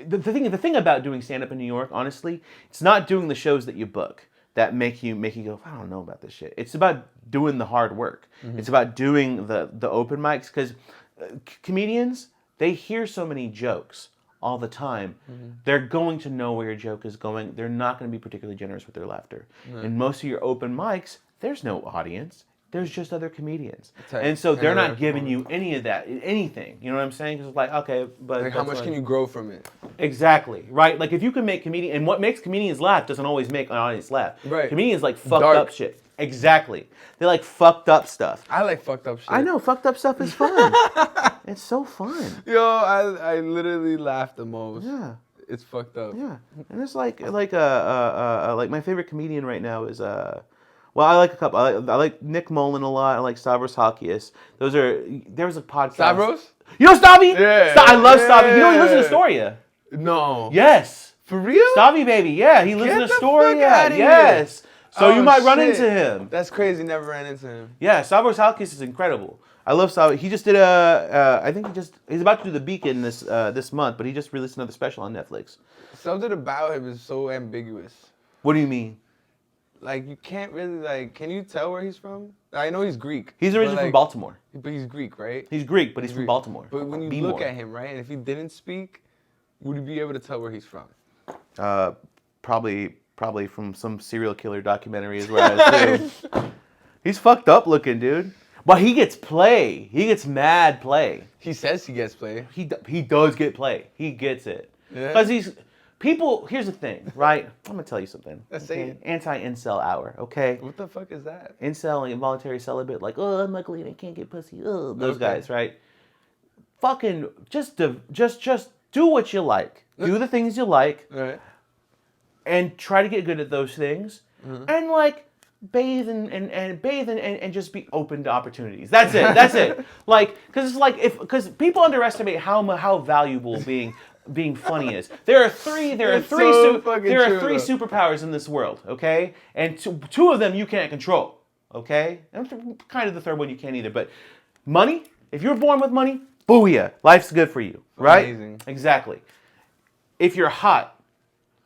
The thing about doing stand up in New York, honestly, it's not doing the shows that you book that make you go, I don't know about this shit. It's about doing the hard work. Mm-hmm. It's about doing the open mics, because comedians, they hear so many jokes all the time. Mm-hmm. They're going to know where your joke is going. They're not going to be particularly generous with their laughter. Mm-hmm. In most of your open mics, there's no audience. There's just other comedians. And so they're not giving you any of that, anything. You know what I'm saying? Because it's like, okay, but... Like, how much can you grow from it? Exactly, right? Like, if you can make comedians... And what makes comedians laugh doesn't always make an audience laugh. Right. Comedians like fucked up shit. Exactly. They like fucked up stuff. I like fucked up shit. I know, fucked up stuff is fun. It's so fun. Yo, I literally laugh the most. Yeah. It's fucked up. Yeah. And it's like my favorite comedian right now is... Well, I like a couple. I like Nick Mullen a lot. I like Stavros Halkias. There was a podcast. Stavros? You know Stavi? Yeah. I love Stavi. You know he lives in Astoria. No. Yes. For real? Stavi, baby. Yeah, he lives in Astoria. Yes. So you might run into him. That's crazy. Never ran into him. Yeah, Stavros Halkias is incredible. I love Stavi. He just did I think he's about to do The Beacon this month, but he just released another special on Netflix. Something about him is so ambiguous. What do you mean? Like, you can't really, like, can you tell where he's from? I know he's Greek. He's originally from Baltimore. But he's Greek, right? He's Greek, but he's from Baltimore. But when you look at him, right, and if he didn't speak, would you be able to tell where he's from? Probably from some serial killer documentary is where I assume. He's fucked up looking, dude. But he gets play. He gets mad play. He says he gets play. He does get play. He gets it. Yeah. Because people, here's the thing, right? I'm going to tell you something. Let's say it. Anti-incel hour, okay? What the fuck is that? Incel, like involuntary celibate, like, oh, I'm ugly and I can't get pussy. Oh, those guys, right? Fucking just do what you like. Do the things you like. Right. And try to get good at those things. Mm-hmm. And, like, bathe and just be open to opportunities. That's it. That's it. Like, because people underestimate how valuable being funny is. There are three superpowers in this world, okay? And two of them you can't control, okay? And kind of the third one you can't either. But money, if you're born with money, booyah, life's good for you, right? Amazing. Exactly. If you're hot,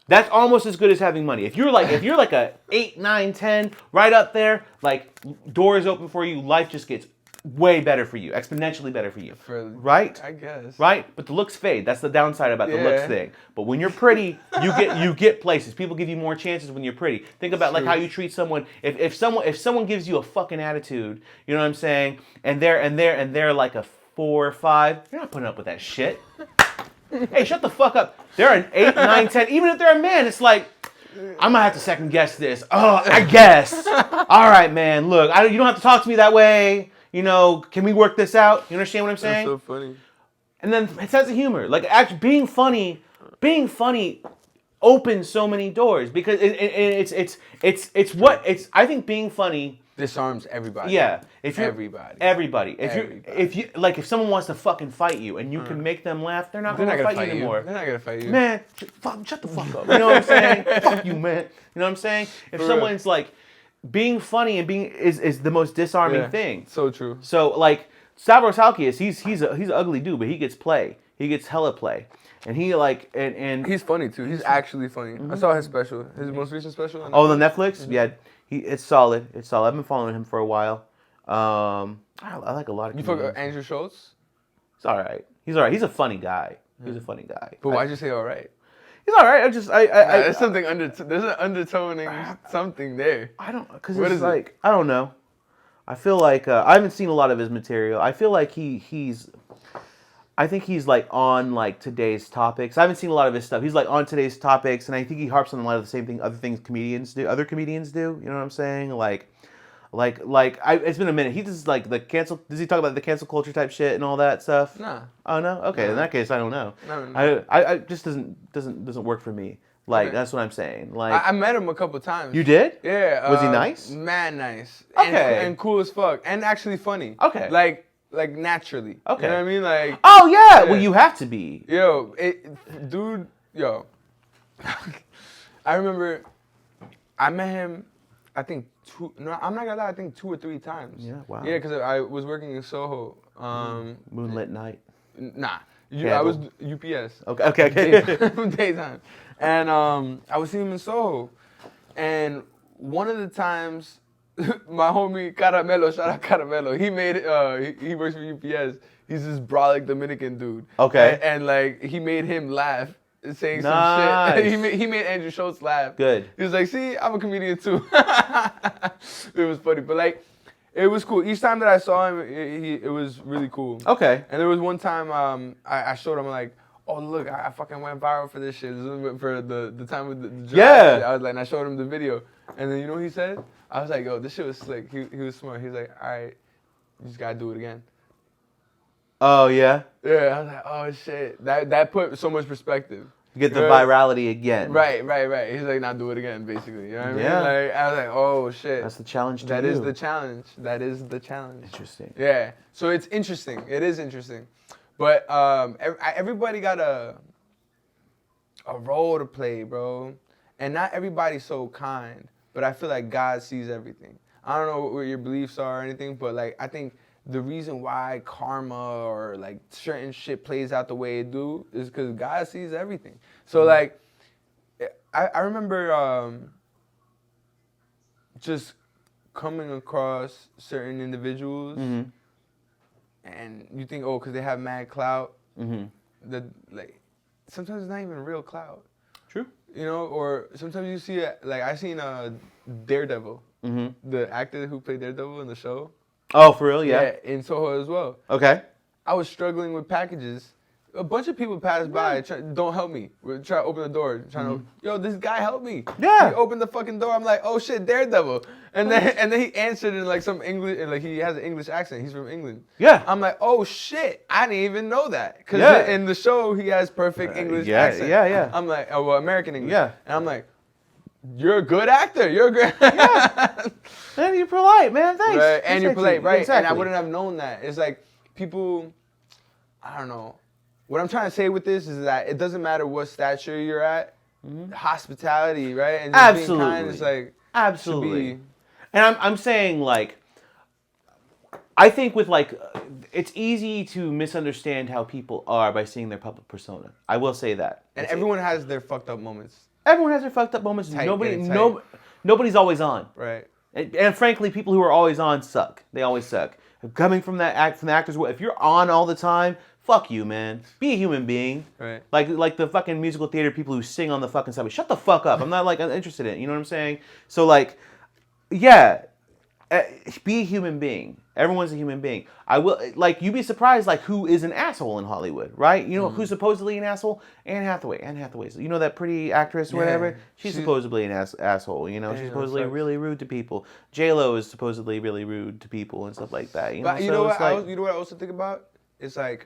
that's almost as good as having money. If you're like a 8, 9, 10, right up there, like doors open for you, life just gets way better for you, exponentially better for you, right? I guess. Right, but the looks fade. That's the downside about the looks thing. But when you're pretty, you get places. People give you more chances when you're pretty. Think about like how you treat someone. If someone gives you a fucking attitude, you know what I'm saying, and they're like a 4 or 5, you're not putting up with that shit. Hey, shut the fuck up. They're an 8, 9, 10. Even if they're a man, it's like, I'm gonna have to second guess this. Oh, I guess. All right, man. Look, you don't have to talk to me that way. You know, can we work this out? You understand what I'm saying? That's so funny. And then it sense of humor. Like, actually, being funny opens so many doors because I think being funny disarms everybody. Yeah. Everybody. If someone wants to fucking fight you and you can make them laugh, they're not gonna fight you anymore. They're not gonna fight you. Man, shut the fuck up. You know what I'm saying? Fuck you, man. You know what I'm saying? If someone's like, being funny and being is the most disarming thing. So true. So like Stavros Halkias, he's an ugly dude, but he gets play. He gets hella play. And he like and he's funny too. He's actually funny. Mm-hmm. I saw his special, his most recent special. On the Netflix? Mm-hmm. Yeah. It's solid. It's solid. I've been following him for a while. I like a lot of. You fuck Andrew Schultz? He's all right. He's all right. He's a funny guy. He's a funny guy. But why'd you say all right? He's all right. There's something there's an undertoning something there. I don't, because it's like, I don't know. I feel like I haven't seen a lot of his material. I feel like he's I think he's like on like today's topics. I haven't seen a lot of his stuff. He's like on today's topics, and I think he harps on a lot of the same thing, other things comedians do. Other comedians do. You know what I'm saying? It's been a minute. He does like the cancel. Does he talk about the cancel culture type shit and all that stuff? Nah. Oh no. Okay. Nah. In that case, I don't know. No. I just doesn't work for me. Like that's what I'm saying. Like I met him a couple times. You did? Yeah. Was he nice? Man, nice. Okay. And cool as fuck, and actually funny. Okay. Like naturally. Okay. You know what I mean? Like. Oh yeah. Well, you have to be. Yo, dude. I remember, I met him. I think I'm not gonna lie. I think 2 or 3 times. Yeah. Wow. Yeah, because I was working in Soho. Moonlit night. Nah. I was UPS. Okay. Daytime. And I was seeing him in Soho. And one of the times, my homie Caramello, shout out Caramello, he works for UPS. He's this brolic Dominican dude. Okay. And like, he made him laugh. Saying nice. some shit. He made Andrew Schultz laugh. Good. He was like, see, I'm a comedian too. It was funny. But like, it was cool. Each time that I saw him, it was really cool. Okay. And there was one time I showed him like, oh look, I fucking went viral for this shit. This was for the time with the draft. Yeah. I was like, and I showed him the video. And then you know what he said? I was like, yo, this shit was slick. He was smart. He was like, all right, you just gotta do it again. Oh yeah. Yeah, I was like, oh shit. That put so much perspective. You get the virality again. Right. He's like, now do it again, basically. You know what I mean? Yeah. Like, I was like, oh shit. That's the challenge to That you. is the challenge. That is the challenge. Interesting. Yeah. So it's interesting. It is interesting. But everybody got a role to play, bro. And not everybody's so kind. But I feel like God sees everything. I don't know what your beliefs are or anything, but like I think the reason why karma or like certain shit plays out the way it do is because God sees everything. So like, I remember just coming across certain individuals, and you think, oh, because they have mad clout, that like sometimes it's not even real clout. True. You know, or sometimes you see like I seen Daredevil, the actor who played Daredevil in the show. Oh, for real? Yeah. In Soho as well. Okay. I was struggling with packages. A bunch of people passed by, don't help me. We're trying to open the door, trying to, yo, this guy help me. Yeah. He opened the fucking door. I'm like, oh shit, Daredevil. And then he answered in like some English, like he has an English accent. He's from England. Yeah. I'm like, oh shit, I didn't even know that. Because in the show, he has perfect English accent. Yeah. I'm like, oh, well, American English. Yeah. And I'm like, you're a good actor. You're a good. Man, you're polite, man. Thanks. Right. And you're polite, right? Exactly. And I wouldn't have known that. It's like people, I don't know. What I'm trying to say with this is that it doesn't matter what stature you're at. Hospitality, right? And just being kind is like absolutely. And I'm saying like, I think with like, it's easy to misunderstand how people are by seeing their public persona. I will say that. And everyone has their fucked up moments. Everyone has their fucked up moments. Nobody's always on. Right. And frankly, people who are always on suck. They always suck. Coming from the actors, if you're on all the time, fuck you, man. Be a human being. Right. Like the fucking musical theater people who sing on the fucking subway. Shut the fuck up. I'm not like interested in it. You know what I'm saying? So like, yeah, be a human being. Everyone's a human being. I will like you'd be surprised like who is an asshole in Hollywood, right? You know who's supposedly an asshole? Anne Hathaway. Anne Hathaway's. You know that pretty actress or whatever? She's supposedly an asshole. You know, she's supposedly really rude to people. J-Lo is supposedly really rude to people and stuff like that. You know, but you know what? You know what I also think about? It's like,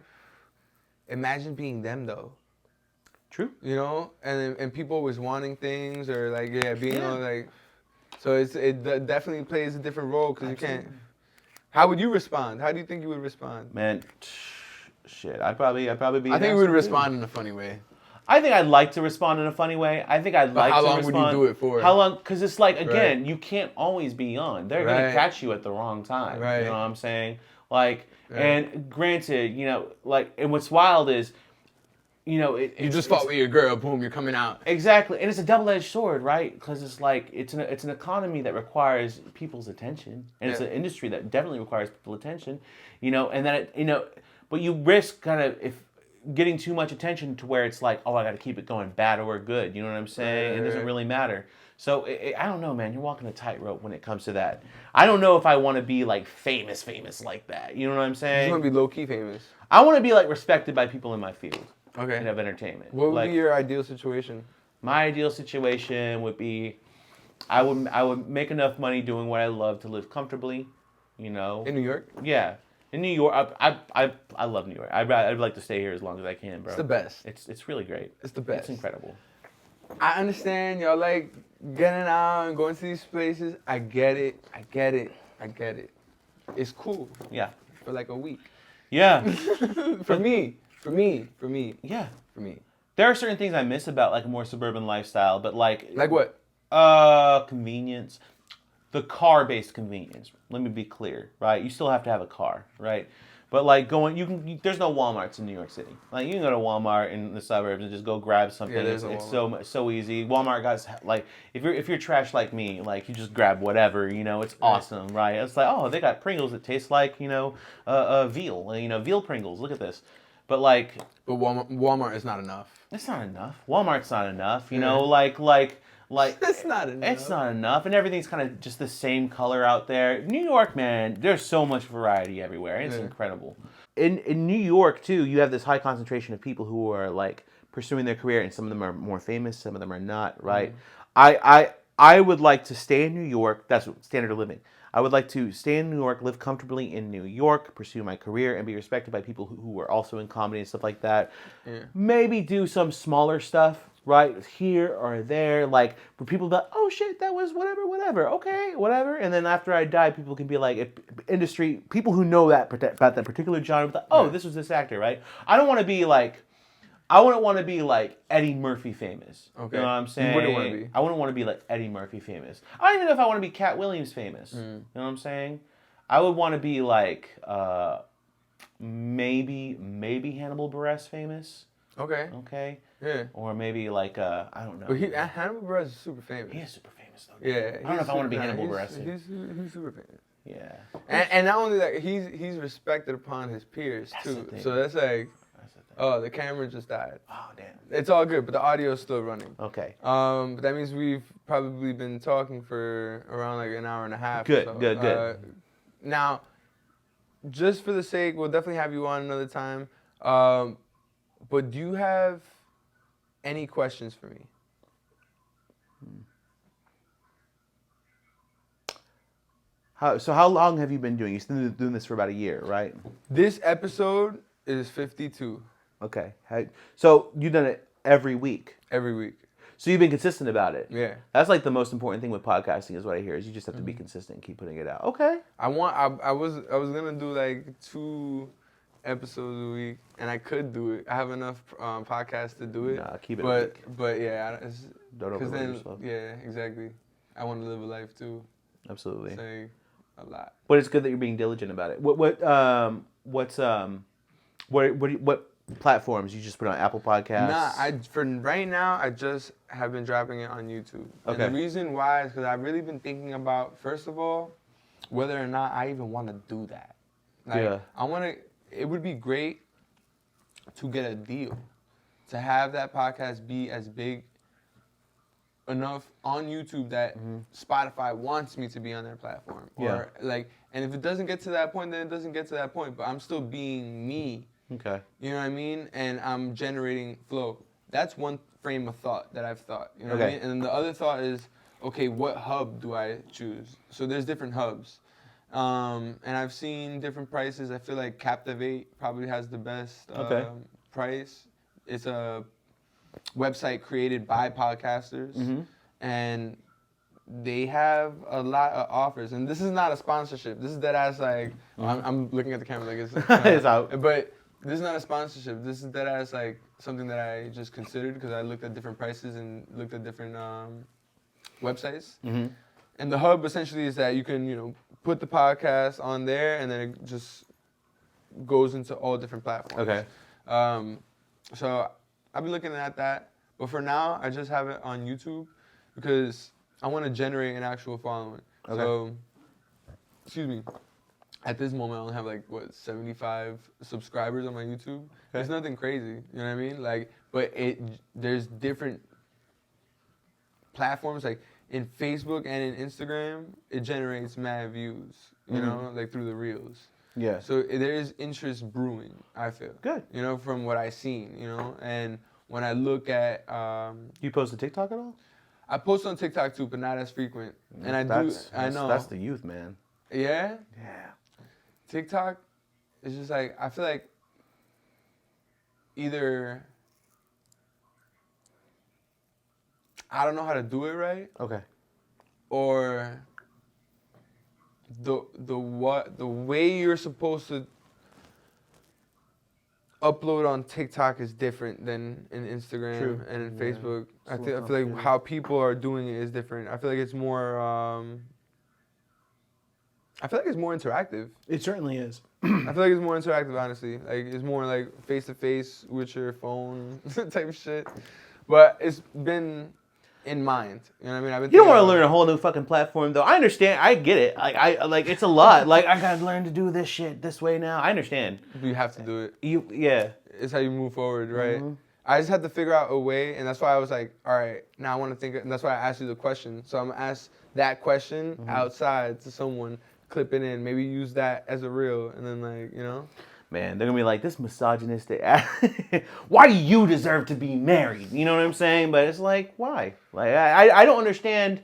imagine being them though. True. You know, and people always wanting things or like being on like, so it definitely plays a different role because you can't. How would you respond? How do you think you would respond? Man, shit. I'd probably be. I think we would respond in a funny way. I think I'd like to respond in a funny way. I think I'd like to respond. How long would you do it for? How long? Because it's like, again, you can't always be on. They're going to catch you at the wrong time. Right. You know what I'm saying? Like, and granted, you know, like, and what's wild is, you know, you just fought with your girl, boom, you're coming out. Exactly, and it's a double-edged sword, right? Because it's like it's an economy that requires people's attention, and it's an industry that definitely requires people's attention, you know. And then but you risk kind of if getting too much attention to where it's like, oh, I got to keep it going, bad or good. You know what I'm saying? It doesn't really matter. So I don't know, man. You're walking a tightrope when it comes to that. I don't know if I want to be like famous like that. You know what I'm You saying? want to be low key famous. I want to be like respected by people in my field. Okay. Of entertainment. What would like, be your ideal situation? My ideal situation would be, I would make enough money doing what I love to live comfortably. You know. In New York? Yeah. In New York, I love New York. I'd like to stay here as long as I can, bro. It's the best. It's really great. It's the best. It's incredible. I understand y'all like getting out and going to these places. I get it. It's cool. Yeah. For like a week. Yeah. For me. Yeah. For me. There are certain things I miss about like a more suburban lifestyle, but like what? Convenience. The car-based convenience. Let me be clear, right? You still have to have a car, right? But like there's no Walmarts in New York City. Like you can go to Walmart in the suburbs and just go grab something. Yeah, it's so easy. Walmart guys, like if you're trash like me, like you just grab whatever, you know, it's awesome, right? It's like, oh, they got Pringles that taste like, you know, veal, you know, veal Pringles. Look at this. But Walmart is not enough. It's not enough. Walmart's not enough, you know, like it's not enough. It's not enough, and everything's kind of just the same color out there. New York, man, there's so much variety everywhere. It's incredible. In New York too, you have this high concentration of people who are like pursuing their career, and some of them are more famous, some of them are not. Right? I would like to stay in New York. That's standard of living. I would like to stay in New York, live comfortably in New York, pursue my career, and be respected by people who are also in comedy and stuff like that. Yeah. Maybe do some smaller stuff, right, here or there, like for people that, oh shit, that was whatever, okay, whatever. And then after I die, people can be like, people who know that about that particular genre, like, oh, this was this actor, right? I wouldn't want to be like Eddie Murphy famous. Okay. You know what I'm saying? You wouldn't want to be. I wouldn't want to be like Eddie Murphy famous. I don't even know if I want to be Cat Williams famous. You know what I'm saying? I would want to be like maybe Hannibal Buress famous. Okay. Yeah. Or maybe like I don't know. But Hannibal Buress is super famous. He is super famous though. Yeah. I don't know if I want to be Hannibal Buress. He's super famous. Yeah. And not only that, he's respected upon his peers too. So that's like, oh, the camera just died. Oh damn. It's all good, but the audio is still running. Okay. But that means we've probably been talking for around like an hour and a half. Good. So. Good. Now, just for the sake, we'll definitely have you on another time. But do you have any questions for me? How long have you been doing? You've been doing this for about a year, right? This episode is 52. Okay. So you've done it every week? Every week. So you've been consistent about it? Yeah. That's like the most important thing with podcasting is what I hear, is you just have to be consistent and keep putting it out. Okay. I was going to do like 2 episodes a week, and I could do it. I have enough podcasts to do it. Nah, keep it but, a week. But yeah, Don't overload yourself. Yeah, exactly. I want to live a life too. Absolutely. Say a lot. But it's good that you're being diligent about it. What platforms you just put on Apple Podcasts? Nah, for right now I just have been dropping it on YouTube. Okay. And the reason why is because I've really been thinking about, first of all, whether or not I even want to do that. Like, it would be great to get a deal, to have that podcast be as big enough on YouTube that Spotify wants me to be on their platform. Or and if it doesn't get to that point, then it doesn't get to that point. But I'm still being me. Okay. You know what I mean? And I'm generating flow. That's one frame of thought that I've thought. You know what I mean? And then the other thought is, okay, what hub do I choose? So there's different hubs. And I've seen different prices. I feel like Captivate probably has the best price. It's a website created by podcasters. And they have a lot of offers. And this is not a sponsorship. This is dead ass like, I'm looking at the camera like it's it's out. But this is not a sponsorship. This is dead ass like something that I just considered because I looked at different prices and looked at different websites. And the hub essentially is that you can, put the podcast on there and then it just goes into all different platforms. Okay. So I've been looking at that. But for now, I just have it on YouTube because I want to generate an actual following. Okay. So, excuse me. At this moment, I only have 75 subscribers on my YouTube. Okay. It's nothing crazy, you know what I mean? But there's different platforms. Like in Facebook and in Instagram, it generates mad views, you know, like through the reels. Yeah. So there is interest brewing, I feel. Good. You know, from what I've seen, you know, and when I look at... You post to TikTok at all? I post on TikTok too, but not as frequent. And I know. That's the youth, man. Yeah? Yeah. TikTok is just like, I feel like either I don't know how to do it right, Okay. or the way you're supposed to upload on TikTok is different than in Instagram True. and in Yeah. Facebook. It's a I little feel like complicated. how people are doing it is different. I feel like it's more interactive. It certainly is. I feel like it's more interactive, honestly. Like, it's more like face-to-face with your phone type of shit. But it's been in mind. You know what I mean? I've been You don't want to thinking learn about a whole new fucking platform, though. I understand. I get it. Like it's a lot. Like, I gotta learn to do this shit this way now. I understand. it. You have to do it. Yeah. It's how you move forward, right? Mm-hmm. I just had to figure out a way, and that's why I was like, all right, now I want to think, and that's why I asked you the question. So I'm going to ask that question Mm-hmm. outside to someone, clip it in, maybe use that as a reel, and then, like, you know? Man, they're gonna be like, this misogynistic. Why do you deserve to be married? You know what I'm saying? But it's like, why? Like, I don't understand.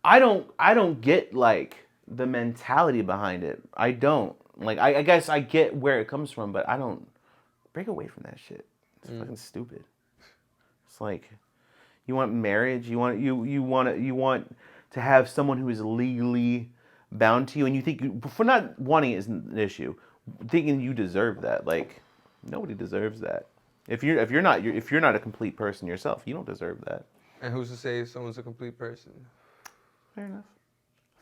I don't get like the mentality behind it. I don't. Like, I guess I get where it comes from, but I don't break away from that shit. It's fucking stupid. It's like, you want marriage, you want to have someone who is legally bound to you, and you think for not wanting it isn't an issue. Thinking you deserve that, like, nobody deserves that. If you're not a complete person yourself, you don't deserve that. And who's to say someone's a complete person? Fair enough.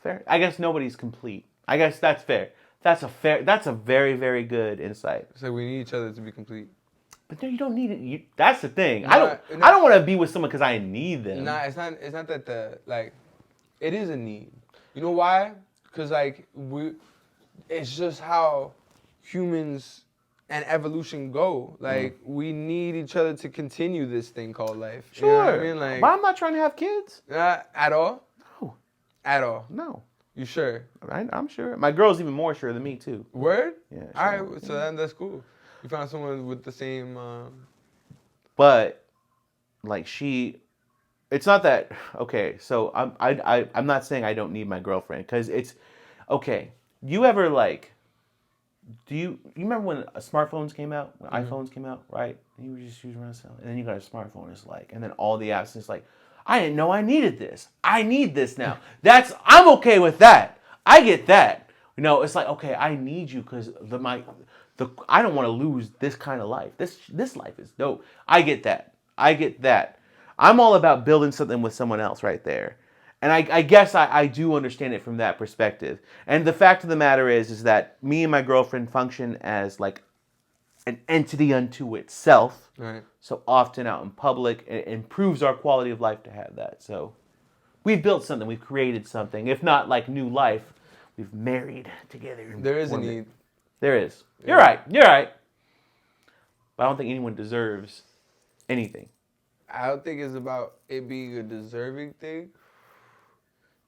Fair. I guess nobody's complete. I guess that's fair. That's a very, very good insight. It's like we need each other to be complete. But no, you don't need it. That's the thing. No, I don't want to be with someone because I need them. Nah, it's not that it is a need. You know why? Because, like, it's just how humans and evolution go. Like, we need each other to continue this thing called life. Sure. You know what I mean? Like, but I'm not trying to have kids. at all? No. At all? No. You sure? I'm sure. My girl's even more sure than me, too. Word? Yeah. All Sure. right, so then that's cool. You found someone with the same... But, like, it's not that, okay, so I'm not saying I don't need my girlfriend, because it's, okay, you ever, like, you remember when smartphones came out, when iPhones came out, right? And you were just using around cell, and then you got a smartphone, it's like, and then all the apps, it's like, I didn't know I needed this. I need this now. I'm okay with that. I get that. You know, it's like, okay, I need you because I don't want to lose this kind of life. This life is dope. I get that. I'm all about building something with someone else right there. And I guess I do understand it from that perspective. And the fact of the matter is that me and my girlfriend function as like an entity unto itself. Right. So often out in public, it improves our quality of life to have that. So we've built something, we've created something. If not like new life, we've married together. There is a need. There is. Yeah. You're right. But I don't think anyone deserves anything. I don't think it's about it being a deserving thing.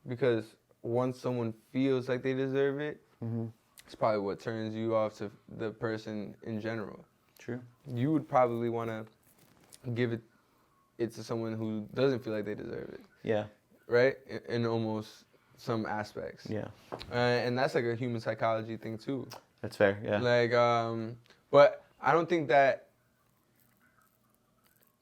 Because once someone feels like they deserve it, it's probably what turns you off to the person in general. True. You would probably want to give it to someone who doesn't feel like they deserve it. Yeah. Right? In almost some aspects. Yeah. And that's like a human psychology thing too. That's fair. Yeah. Like, but I don't think that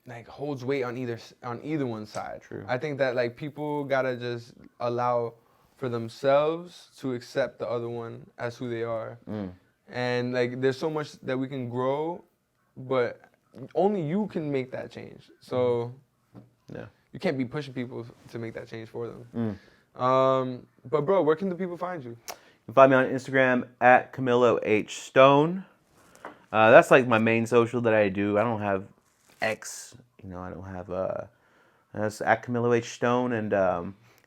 like holds weight on either one's side. True. I think that like people gotta just allow for themselves to accept the other one as who they are. And like there's so much that we can grow, but only you can make that change. So Yeah. you can't be pushing people to make that change for them. But bro, where can the people find you? You can find me on Instagram at CAMILLO H Stone. That's like my main social that I do. I don't have X, you know, I don't have that's at CAMILLO H Stone, and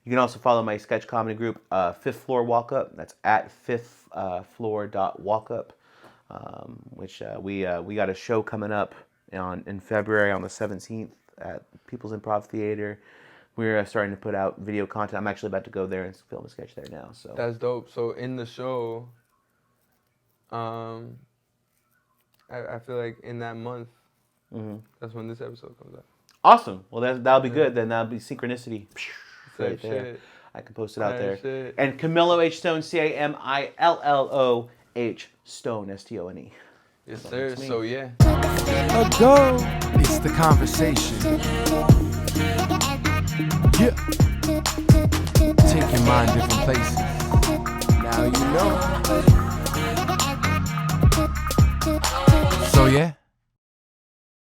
you can also follow my sketch comedy group, Fifth Floor Walk Up. That's at fifthfloor.walkup, which we got a show coming up in February on the 17th at People's Improv Theater. we're starting to put out video content. I'm actually about to go there and film a sketch there now. So That's dope. So in the show, I feel like in that month, that's when this episode comes out. Awesome. Well, that'll be good. Then that'll be synchronicity. Right there. Shit. I can post it out there. Shit. And Camillo H. Stone, CAMILLO H. Stone, STONE. Yes, sir. So yeah. Ago, it's the conversation. Yeah. Take your mind different places. Now you know. So yeah.